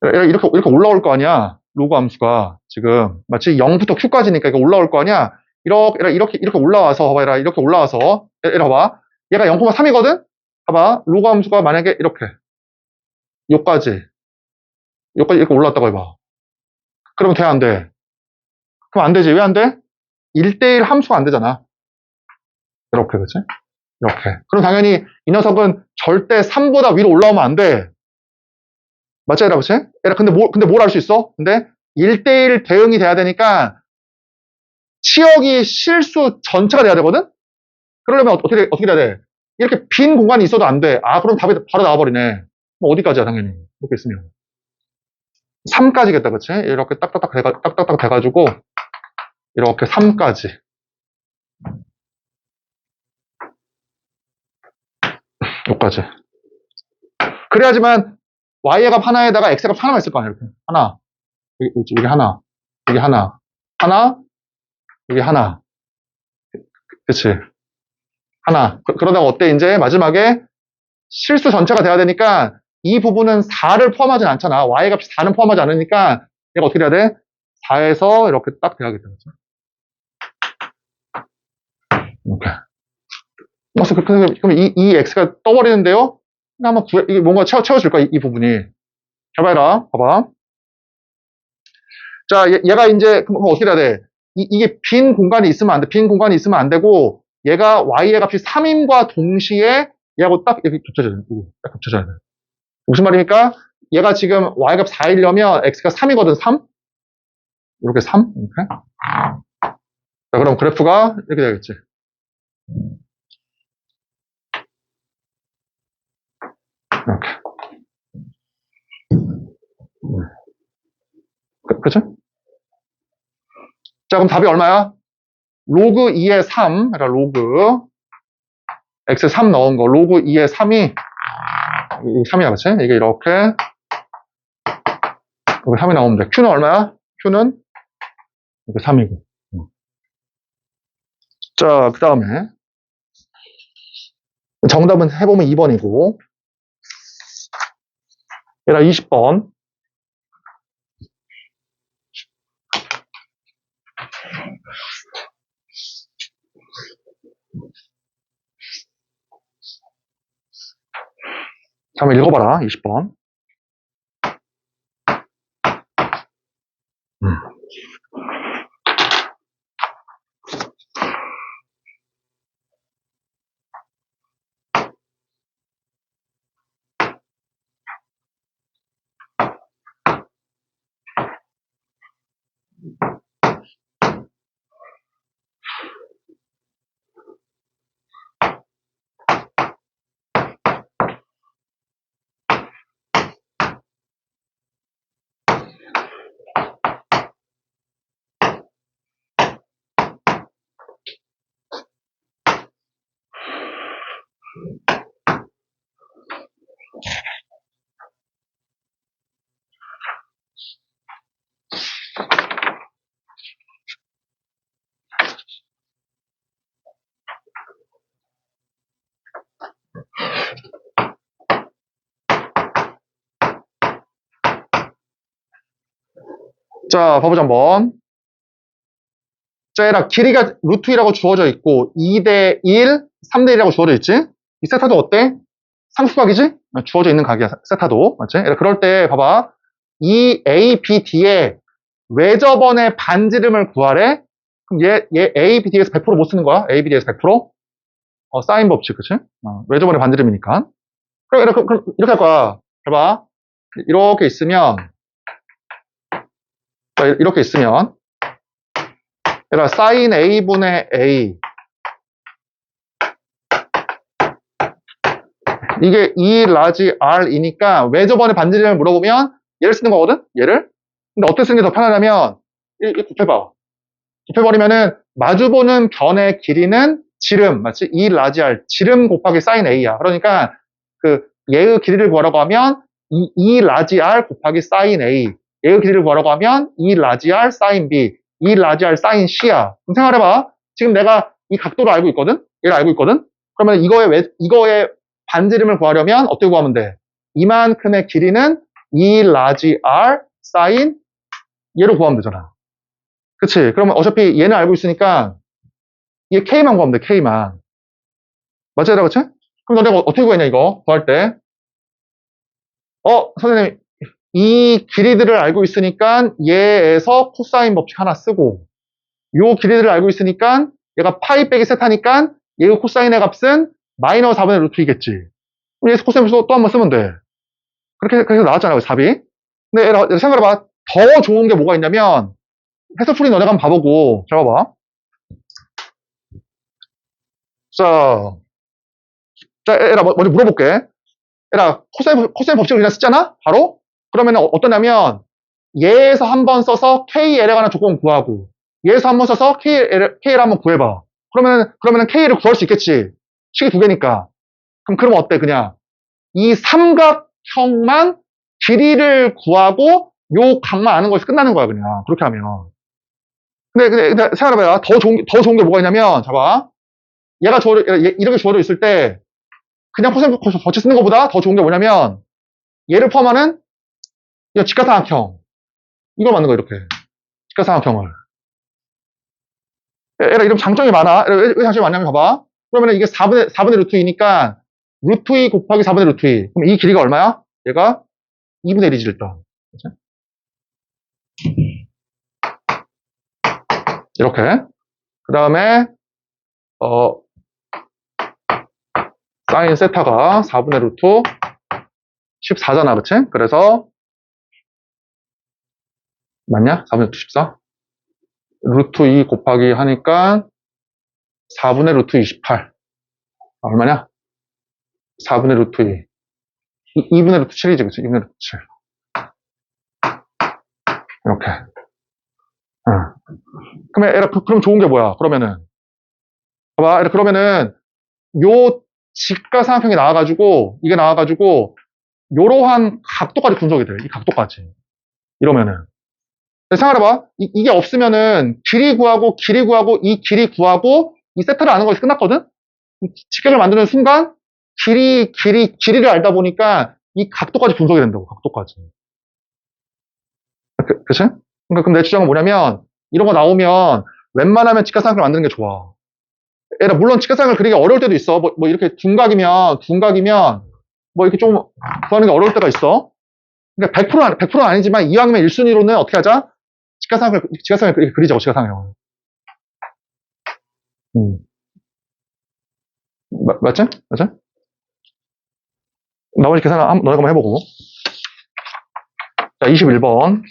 이렇게 올라올 거 아니야. 로그 함수가. 지금. 마치 0부터 q까지니까 이거 올라올 거 아니야. 이렇게 올라와서, 봐봐. 이렇게 올라와서. 봐봐. 얘가 0,3이거든? 봐봐. 로그 함수가 만약에 이렇게. 요까지 이렇게 올랐다고 해봐. 그러면 돼, 안 돼? 그럼 안 되지. 왜 안 돼? 1대1 함수가 안 되잖아. 이렇게, 그치? 이렇게. 그럼 당연히 이 녀석은 절대 3보다 위로 올라오면 안 돼. 맞지, 얘라, 그치? 얘라, 근데 뭘 할 수 있어? 근데 1대1 대응이 돼야 되니까 치역이 실수 전체가 돼야 되거든? 그러려면 어떻게 돼야 돼? 이렇게 빈 공간이 있어도 안 돼. 아, 그럼 답이 바로 나와버리네. 뭐 어디까지야, 당연히. 이렇게 있으면. 3까지겠다, 그치? 이렇게 딱딱딱 돼가지고, 이렇게 3까지. 여기까지. 그래야지만, y의 값 하나에다가 x의 값 하나만 있을 거 아니야, 이렇게. 하나. 여기 하나. 여기 하나. 하나. 여기 하나. 그치? 하나. 그러다가 어때, 이제? 마지막에 실수 전체가 돼야 되니까, 이 부분은 4를 포함하진 않잖아. y 값이 4는 포함하지 않으니까, 얘가 어떻게 돼야 돼? 4에서 이렇게 딱 돼야겠다. 그치? 이렇게. 그럼 이 x가 떠버리는데요? 한번 이게 뭔가 채워줄 거야, 이 부분이. 잘 봐라. 봐봐. 자, 얘가 이제, 그럼 어떻게 해야 돼? 이게 빈 공간이 있으면 안 돼. 빈 공간이 있으면 안 되고, 얘가 y의 값이 3임과 동시에 얘하고 딱 이렇게 겹쳐져야 돼. 딱 겹쳐져야 돼. 무슨 말입니까? 얘가 지금 y 값 4이려면 x가 3이거든, 3? 이렇게 3? 이렇게. 자, 그럼 그래프가 이렇게 되겠지. 이렇게. 그쵸? 자, 그럼 답이 얼마야? 로그 2의 3, 그러니까 로그 x 3 넣은 거, 로그 2의 3이 3이야, 그치? 이게 이렇게 3이 나오면 돼. q는 얼마야? q는 이렇게 3이고. 자, 그 다음에 정답은 해보면 2번이고 얘가 20번. 한번 읽어봐라, 20번. 자, 봐보자 한번. 자, 얘라 길이가 루트 2라고 주어져 있고 2대 1, 3대 1이라고 주어져 있지? 이 세타도 어때? 상수각이지? 주어져 있는 각이야, 세타도. 맞지? 얘라 그럴 때 봐봐. 이 A, B, D의 외접원의 반지름을 구하래. 그럼 얘 A, B, D에서 100% 못 쓰는 거야? A, B, D에서 100%? 사인 법칙, 그치? 외접원의 반지름이니까. 그럼 이렇게 할 거야. 봐봐. 이렇게 있으면, 이렇게 있으면, 얘가 사인 A분의 A. 이게 E 라지 R이니까 외접원의 반지름을 물어보면 얘를 쓰는 거거든? 얘를? 근데 어떻게 쓰는 게 더 편하냐면, 이렇게 곱해봐. 곱해버리면은 마주보는 변의 길이는 지름, 맞지? E 라지 R, 지름 곱하기 사인 A야. 그러니까 그 얘의 길이를 구하라고 하면 E 라지 R 곱하기 사인 A. 얘의 길이를 구하라고 하면 E 라지 R 사인 B. E 라지 R 사인 C야. 그럼 생각해봐. 지금 내가 이 각도를 알고 있거든? 얘를 알고 있거든? 그러면 이거의 반지름을 구하려면 어떻게 구하면 돼? 이만큼의 길이는 E 라지 R 사인 얘로 구하면 되잖아. 그치? 그러면 어차피 얘는 알고 있으니까 얘 K만 구하면 돼, K만. 맞아요, 그치? 그럼 너네가 어떻게 구했냐, 이거? 구할 때. 선생님, 이 길이들을 알고 있으니까 얘에서 코사인 법칙 하나 쓰고, 요 길이들을 알고 있으니까 얘가 파이 빼기 세타니까 얘의 코사인의 값은 마이너스 4분의 루트 이겠지. 그럼 얘에서 코사인 법칙 또 한 번 쓰면 돼. 그렇게 나왔잖아요, 답이. 근데 얘라 생각해봐. 더 좋은 게 뭐가 있냐면, 해석풀이 너네가 한번 봐보고, 잘 봐봐. 자, 얘라 먼저 물어볼게. 얘라 코사인 법칙을 그냥 쓰잖아? 바로? 그러면 어떠냐면 얘에서 한번 써서 KL에 관한 조건 구하고 얘에서 한번 써서 KL 한번 구해봐. 그러면은 KL을 구할 수 있겠지. 식이 두 개니까. 그러면 어때? 그냥 이 삼각형만 길이를 구하고 요 각만 아는 거에서 끝나는 거야, 그냥. 그렇게 하면. 근데 생각해봐요. 더 좋은 게 뭐가 있냐면, 잡아. 이렇게 주어져 있을 때 그냥 코사인 법칙 쓰는 것보다 더 좋은 게 뭐냐면 얘를 포함하는 이 직각삼각형. 이걸 만든 거야, 이렇게. 직각삼각형을. 얘라 이런 장점이 많아. 왜 장점이 많냐면 봐봐. 그러면 이게 4분의 루트 2니까 루트 2 곱하기 4분의 루트 2. 그럼 이 길이가 얼마야? 얘가 2분의 1이지, 일단. 그치? 이렇게. 그 다음에, 사인 세타가 4분의 루트 14잖아, 그치? 그래서, 맞냐? 4분의 루트 14? 루트 2 곱하기 하니까 4분의 루트 28. 얼마냐? 4분의 루트 2. 2분의 루트 7이지, 그치? 2분의 루트 7. 이렇게. 응. 그럼 좋은 게 뭐야? 그러면은. 봐봐. 그러면은, 요 직각삼각형이 나와가지고, 요러한 각도까지 분석이 돼. 이 각도까지. 이러면은. 생각해봐. 이게 없으면은, 길이 구하고, 이 길이 구하고, 이 세타를 아는 것이 끝났거든? 직각을 만드는 순간, 길이를 알다 보니까, 이 각도까지 분석이 된다고, 각도까지. 그치? 그러니까 그럼 내 주장은 뭐냐면, 이런 거 나오면, 웬만하면 직각삼각형을 만드는 게 좋아. 물론 직각삼각형을 그리기 어려울 때도 있어. 뭐 이렇게 둔각이면, 뭐 이렇게 좀 구하는 게 어려울 때가 있어. 그러니까 100%는 아니지만, 이왕이면 1순위로는 어떻게 하자? 직각삼각형을 그리자고, 직각삼각형을. 맞지? 맞지? 나머지 계산 너네가 한번 해보고. 자, 21번.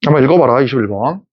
한번 읽어봐라, 21번.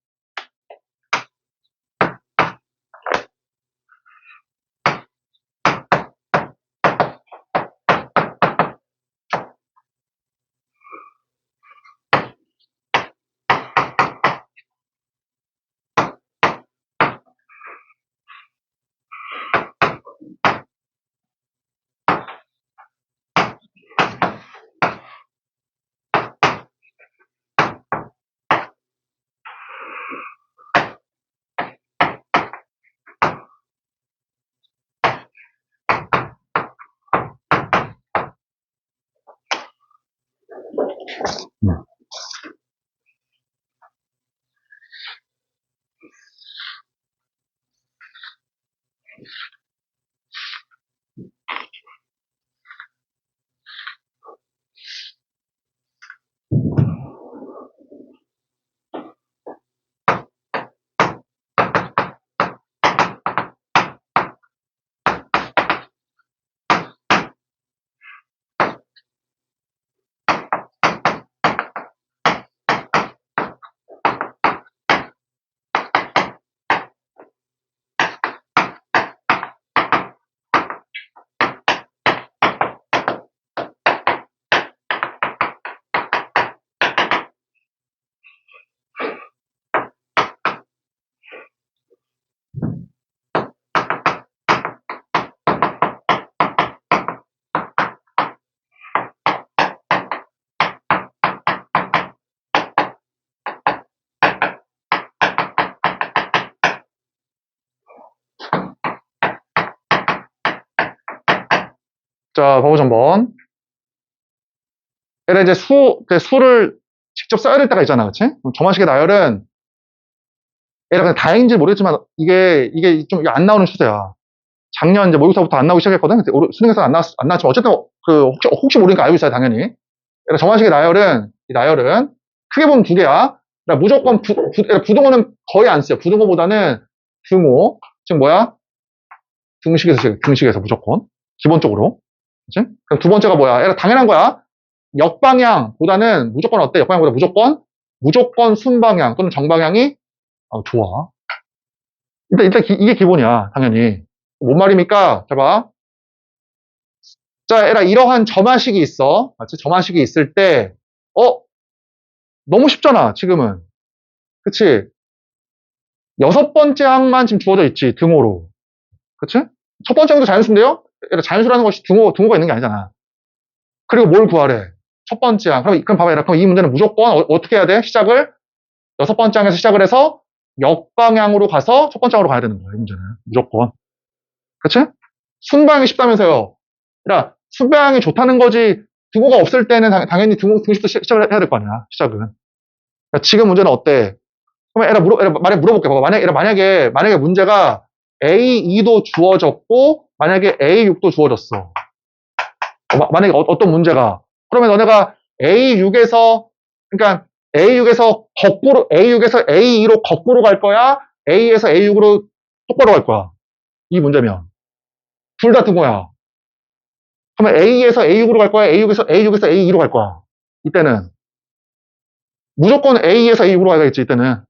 자, 봐보자, 한번. 얘가 이제 수를 직접 써야 될 때가 있잖아, 그치? 점화식의 나열은, 얘가 그냥 다행인지 모르겠지만, 이게 좀 안 나오는 추세야. 작년 이제 모의고사부터 안 나오기 시작했거든? 수능에서 안 나왔지만, 어쨌든, 혹시 모르니까 알고 있어요, 당연히. 얘가 점화식의 나열은, 이 나열은, 크게 보면 두 개야. 그러니까 무조건 부등호는 거의 안 써요. 부등호보다는 등호. 즉 뭐야? 등식에서 무조건. 기본적으로. 그치? 그럼 두 번째가 뭐야? 얘가 당연한 거야. 역방향보다는 무조건 어때? 역방향보다 무조건 순방향 또는 정방향이 좋아. 일단 이게 기본이야, 당연히. 뭔 말입니까? 자, 봐. 자, 얘라 이러한 점화식이 있어. 맞지? 점화식이 있을 때, 너무 쉽잖아, 지금은. 그치? 여섯 번째 항만 지금 주어져 있지, 등호로. 그치? 첫 번째 항도 자연수인데요? 얘라 자연수라는 것이 등호가 있는 게 아니잖아. 그리고 뭘 구하래? 첫 번째 항. 그럼 봐봐, 얘라. 그럼 이 문제는 무조건 어떻게 해야 돼? 시작을? 여섯 번째 항에서 시작을 해서 역방향으로 가서 첫 번째 항으로 가야 되는 거야, 이 문제는. 무조건. 그치? 순방향이 쉽다면서요. 그러니까 순방향이 좋다는 거지 등호가 없을 때는 당연히 등식도 시작을 해야 될 거 아니야, 시작은. 그러니까 지금 문제는 어때? 그러면 에라 물어볼게. 봐봐. 만약에 문제가 A2도 주어졌고 만약에 A6도 주어졌어. 만약에 어떤 문제가 그러면 너네가 A6에서 그러니까 A6에서 A2로 거꾸로 갈 거야? A에서 A6으로 똑바로 갈 거야? 이 문제면 둘 다 등호야. 그러면 A에서 A6으로 갈 거야? A6에서 A2로 갈 거야? 이때는 무조건 A에서 A6으로 가야겠지, 이때는.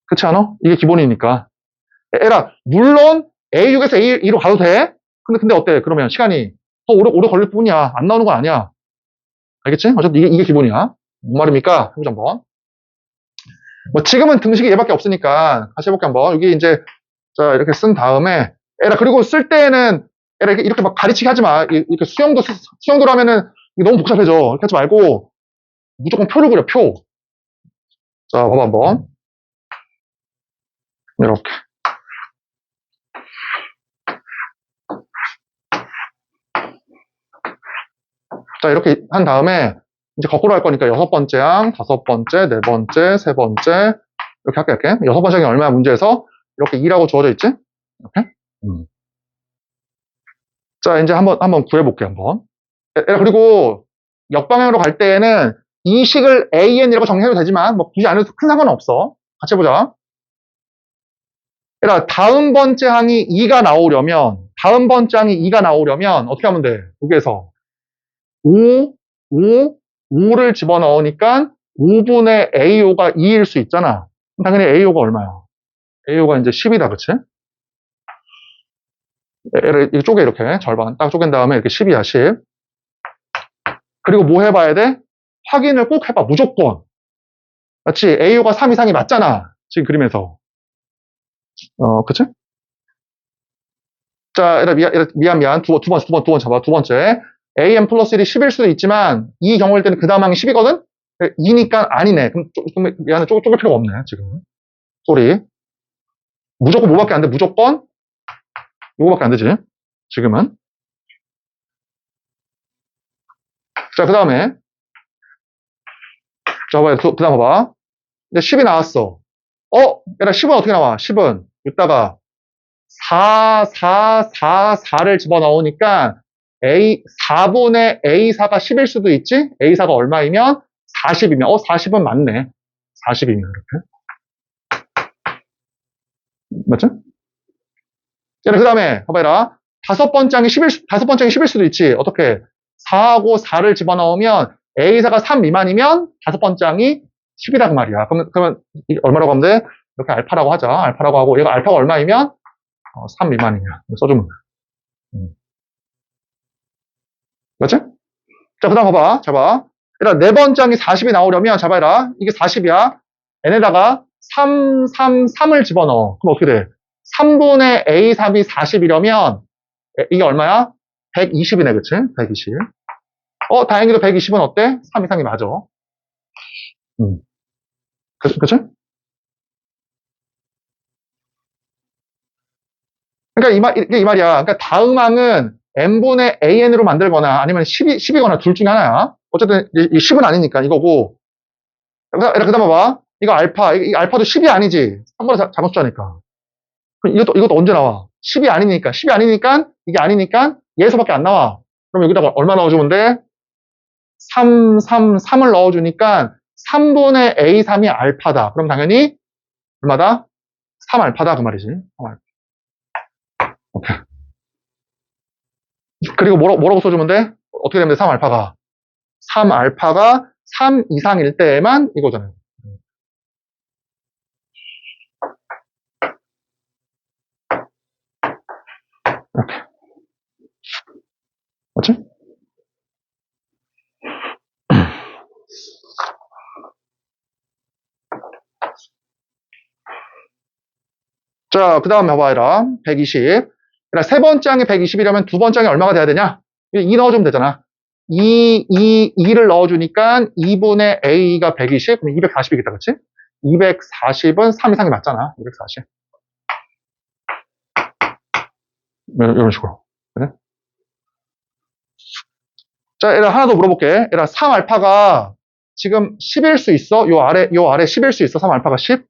그렇지 않아? 이게 기본이니까. 물론 A6에서 A2로 가도 돼? 근데 어때? 그러면 시간이 더 오래 걸릴 뿐이야. 안 나오는 건 아니야. 알겠지? 어쨌든 이게 기본이야. 뭔 말입니까? 해보자, 한번. 뭐 지금은 등식이 얘밖에 없으니까 다시 해볼게, 한번. 여기 이제, 자, 이렇게 쓴 다음에, 그리고 쓸 때는, 이렇게 막 가르치게 하지 마. 이렇게 수영도로 하면은 너무 복잡해져. 이렇게 하지 말고, 무조건 표를 그려, 표. 자, 봐봐, 한번. 이렇게. 자, 이렇게 한 다음에, 이제 거꾸로 할 거니까 여섯 번째 항, 다섯 번째, 네 번째, 세 번째, 이렇게 할게. 여섯 번째 항이 얼마야 문제에서? 이렇게 2라고 주어져 있지? 이렇게. 자, 이제 한번 구해볼게, 한번. 그리고 역방향으로 갈 때에는 이 식을 AN이라고 정리해도 되지만, 뭐 굳이 안 해도 큰 상관은 없어. 같이 해보자. 다음 번째 항이 2가 나오려면 어떻게 하면 돼? 여기에서 5, 5를 집어넣으니까 5분의 AO가 2일 수 있잖아. 당연히 AO가 얼마야? AO가 이제 10이다, 그치? 얘를 쪼개, 이렇게. 절반 딱 쪼갠 다음에 이렇게 10이야, 10. 그리고 뭐 해봐야 돼? 확인을 꼭 해봐, 무조건. 맞지? AO가 3 이상이 맞잖아. 지금 그림에서. 그치? 자, 미안. 두 번 잡아. 두 번째. AM 플러스 1이 10일 수도 있지만, 이 경우일 때는 그 다음 항이 10이거든? 2니까 아니네. 그럼 미안해. 쪼갤 필요가 없네, 지금. 쏘리. 무조건 뭐밖에 안 돼? 무조건? 요거밖에 안 되지. 지금은. 자, 그 다음에. 자, 그 다음 봐봐. 이제 10이 나왔어. 얘들아, 10은 어떻게 나와? 10은. 이따가 4를 집어넣으니까 4분의 A4가 10일 수도 있지? A4가 얼마이면? 40이면. 40은 맞네. 40이면, 이렇게. 맞죠? 자, 그 다음에, 봐봐라. 다섯 번째 항이 10일 수도 있지. 어떻게? 4하고 4를 집어넣으면 A4가 3 미만이면 다섯 번째 항이 10이라고 말이야. 그러면 얼마라고 하면 돼? 이렇게 알파라고 하자. 알파라고 하고, 얘가 알파가 얼마이면? 3 미만이냐. 써주면 돼. 맞지? 자, 그 다음 봐봐. 잡아. 일단 네 번째 항이 40이 나오려면, 잡아라. 이게 40이야. n에다가 3을 집어넣어. 그럼 어떻게 돼? 3분의 A3이 40이려면, 이게 얼마야? 120이네, 그치? 120. 다행히도 120은 어때? 3 이상이 맞아. 그치? 그러니까 이 말이야. 그러니까 다음 항은 n분의 an으로 만들거나 아니면 10이거나 둘 중에 하나야. 어쨌든 이 10은 아니니까 이거고. 그 다음 봐봐. 이거 알파, 이 알파도 10이 아니지. 3번에 잘못 숫자니까. 그럼 이것도 언제 나와? 10이 아니니까. 10이 아니니까, 이게 아니니까 얘에서밖에 안 나와. 그럼 여기다가 얼마 넣어주면 돼? 3을 넣어주니까 3분의 A3이 알파다. 그럼 당연히 얼마다? 3알파다 그 말이지. 3알파. 오케이. 그리고 뭐라고 써주면 돼? 어떻게 되면 돼? 3알파가 3 이상일 때에만 이거잖아요. 이렇게. 맞지? 자, 그 다음 해봐라. 120. 그러니까 세 번째 항이 120이라면 두 번째 항이 얼마가 돼야 되냐? 2 넣어주면 되잖아. 2를 넣어주니까 2분의 A가 120, 그럼 240이겠다, 그치? 240은 3 이상이 맞잖아. 240. 이런 식으로. 그래? 자, 얘들아, 하나 더 물어볼게. 얘들아, 3알파가 지금 10일 수 있어? 요 아래 10일 수 있어? 3알파가 10?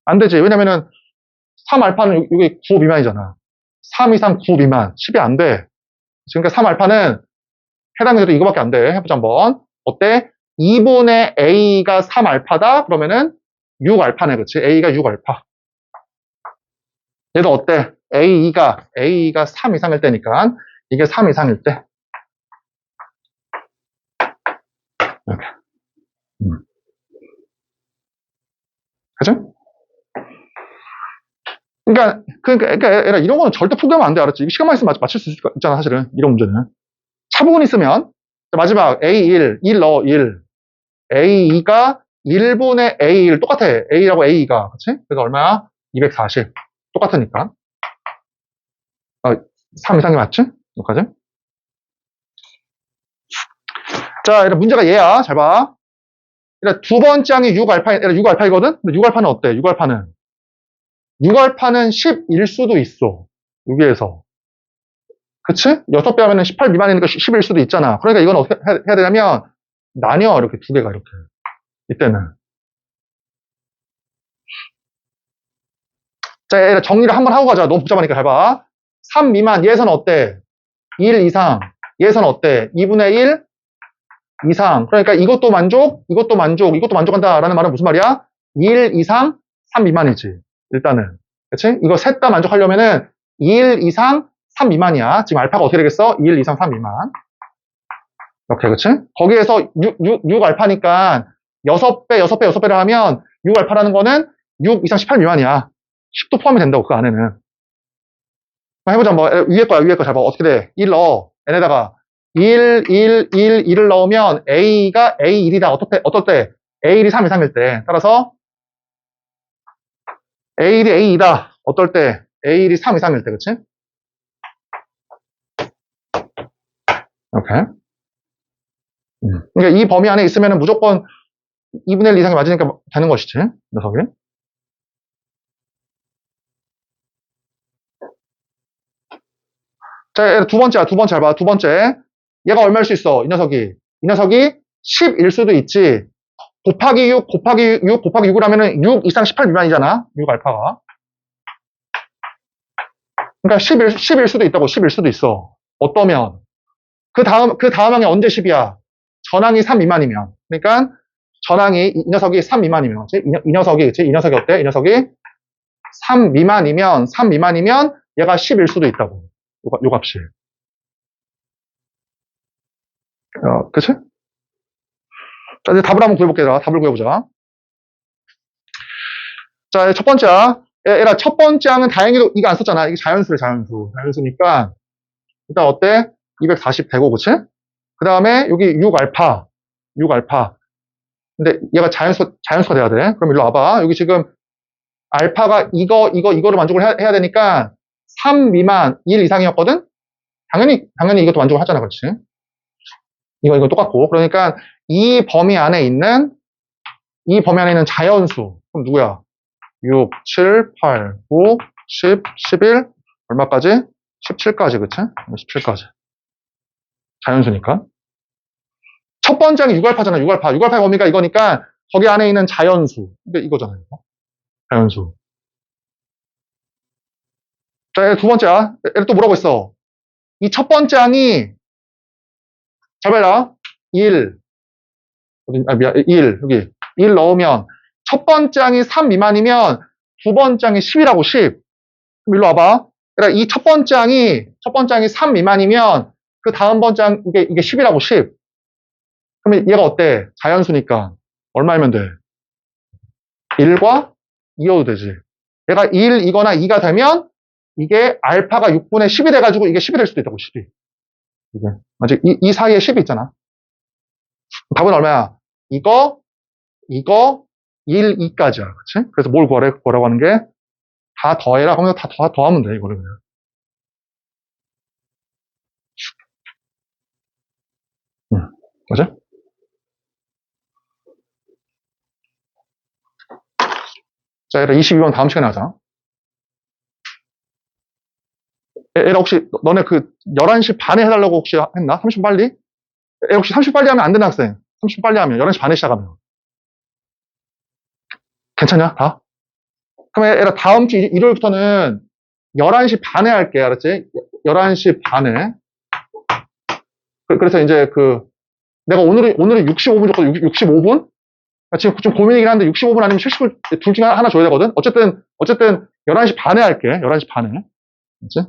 안 되지. 왜냐면은 3알파는 여기 9 미만이잖아. 3 이상 9 미만. 10이 안 돼. 그러니까 3알파는 해당해도 이거밖에 안 돼. 해보자 한번. 어때? 2분의 A가 3알파다? 그러면은 6알파네. 그치? A가 6알파. 얘도 어때? A가 3 이상일 때니까 이게 3 이상일 때. 이렇게. 그죠? 그러니까 이런 거는 절대 포기하면 안 돼. 알았지? 시간만 있으면 맞출 수 있잖아, 사실은. 이런 문제는. 차부분 있으면 마지막 A1, 1 넣어, 1. A2가 1분의 A1 똑같아. A라고 A가. 그치? 그래서 얼마야? 240. 똑같으니까. 3 이상이 맞지? 여기까지. 자, 이런 문제가 얘야. 잘 봐. 두 번째 항이 6알파이거든? 근데 6알파는 어때? 6알파는 10일 수도 있어. 여기에서. 그치? 6배 하면 18 미만이니까 10일 수도 있잖아. 그러니까 이건 어떻게 해야 되냐면, 나뉘어. 이렇게 두 개가 이렇게. 이때는. 자, 정리를 한번 하고 가자. 너무 복잡하니까 잘 봐. 3 미만. 얘에서는 어때? 1 이상. 얘에서는 어때? 2분의 1 이상. 그러니까 이것도 만족, 이것도 만족한다라는 말은 무슨 말이야? 1 이상 3 미만이지. 일단은. 그치? 이거 셋 다 만족하려면은 1 이상 3 미만이야. 지금 알파가 어떻게 되겠어? 1 이상 3 미만. 이렇게, 그치? 거기에서 6 알파니까 6배를 하면 6 알파라는 거는 6 이상 18 미만이야. 10도 포함이 된다고, 그 안에는. 해보자, 뭐, 위에 거 잘 봐. 어떻게 돼? 1 넣어. n에다가 1을 넣으면 A가 A1이다. 어떨 때? A1이 3 이상일 때. 따라서 A1이 A2다. 어떨 때? A1이 3 이상일 때, 그치? 이렇게. 그러니까 이 범위 안에 있으면 무조건 2분의 1 이상이 맞으니까 되는 것이지. 녀석이. 자, 두 번째 잘 봐. 두 번째. 얘가 얼마일 수 있어? 이 녀석이 10일 수도 있지. 곱하기 6을 하면은 6 이상 18 미만이잖아. 6 알파가. 그러니까 10일 수도 있다고. 10일 수도 있어. 어떠면. 그 다음 항이 언제 10이야? 전항이 3 미만이면. 그러니까 전항이 이 녀석이 3 미만이면. 그치? 이 녀석이 어때? 이 녀석이 3 미만이면 얘가 10일 수도 있다고. 요 값이. 그치? 자, 이제 답을 한번 구해볼게요. 답을 구해보자. 자, 첫 번째야. 얘라 첫 번째 항은 다행히도 이거 안 썼잖아. 이게 자연수래, 자연수니까. 일단 어때? 240 되고, 그치? 그 다음에 여기 6알파. 근데 얘가 자연수가 돼야 돼. 그럼 일로 와봐. 여기 지금 알파가 이거를 만족을 해야 되니까 3 미만 1 이상이었거든? 당연히 이것도 만족을 하잖아. 그렇지? 이거 똑같고. 그러니까 이 범위 안에 있는 자연수. 그럼 누구야? 6, 7, 8, 9, 10, 11, 얼마까지? 17까지, 그치? 17까지. 자연수니까. 첫 번째 항이 6알파잖아, 6알파. 6알파의 범위가 이거니까 거기 안에 있는 자연수. 이거잖아요. 이거. 자연수. 자, 두 번째야. 얘를 또 뭐라고 했어? 이 첫 번째 항이, 잘 봐라. 1. 미안, 1. 여기. 1 넣으면, 첫 번째 항이 3 미만이면, 두 번째 항이 10이라고, 10. 그럼 일로 와봐. 그러니까 이 첫 번째 항이 3 미만이면, 그 다음 번째 항, 이게 10이라고, 10. 그러면 얘가 어때? 자연수니까. 얼마이면 돼? 1과 2여도 되지. 얘가 1이거나 2가 되면, 이게 알파가 6분의 10이 돼가지고 이게 10이 될 수도 있다고, 10이. 이게. 맞지? 이 사이에 10이 있잖아. 답은 얼마야? 이거, 1, 2까지야. 그치? 그래서 뭘 구하라고 하는 게? 다 더해라. 그러면 다 더하면 돼, 이거를 그냥. 맞아? 자, 얘들아, 22번 다음 시간에 하자. 얘들아, 혹시, 너네 그, 11시 반에 해달라고 혹시 했나? 30분 빨리? 얘 혹시 30분 빨리 하면 안 되는 학생? 30분 빨리 하면, 11시 반에 시작하면. 괜찮냐? 다? 그러면 얘들아, 다음 주 일요일부터는 11시 반에 할게, 알았지? 11시 반에. 그래서 이제 내가 오늘은 65분 줬거든, 65분? 지금 좀 고민이긴 한데 65분 아니면 70분 둘 중에 하나 줘야 되거든? 어쨌든 11시 반에 할게. 11시 반에. 알지?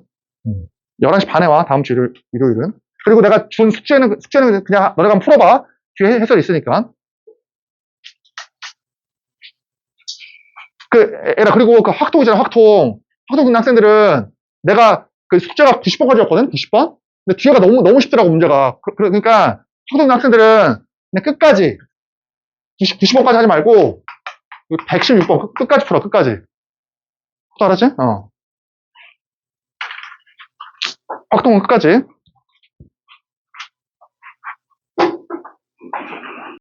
11시 반에 와. 다음 주 일요일은. 그리고 내가 준 숙제는 그냥 너네가 한번 풀어봐. 뒤에 해설 있으니까. 그리고 그 확통이잖아, 확통. 확통 있는 학생들은 내가 그 숙제가 90번까지였거든? 90번? 근데 뒤에가 너무 쉽더라고, 문제가. 그러니까 확통 있는 학생들은 그냥 끝까지 90번까지 하지 말고 116번 끝까지 풀어, 끝까지. 또 알았지? 확통은 끝까지.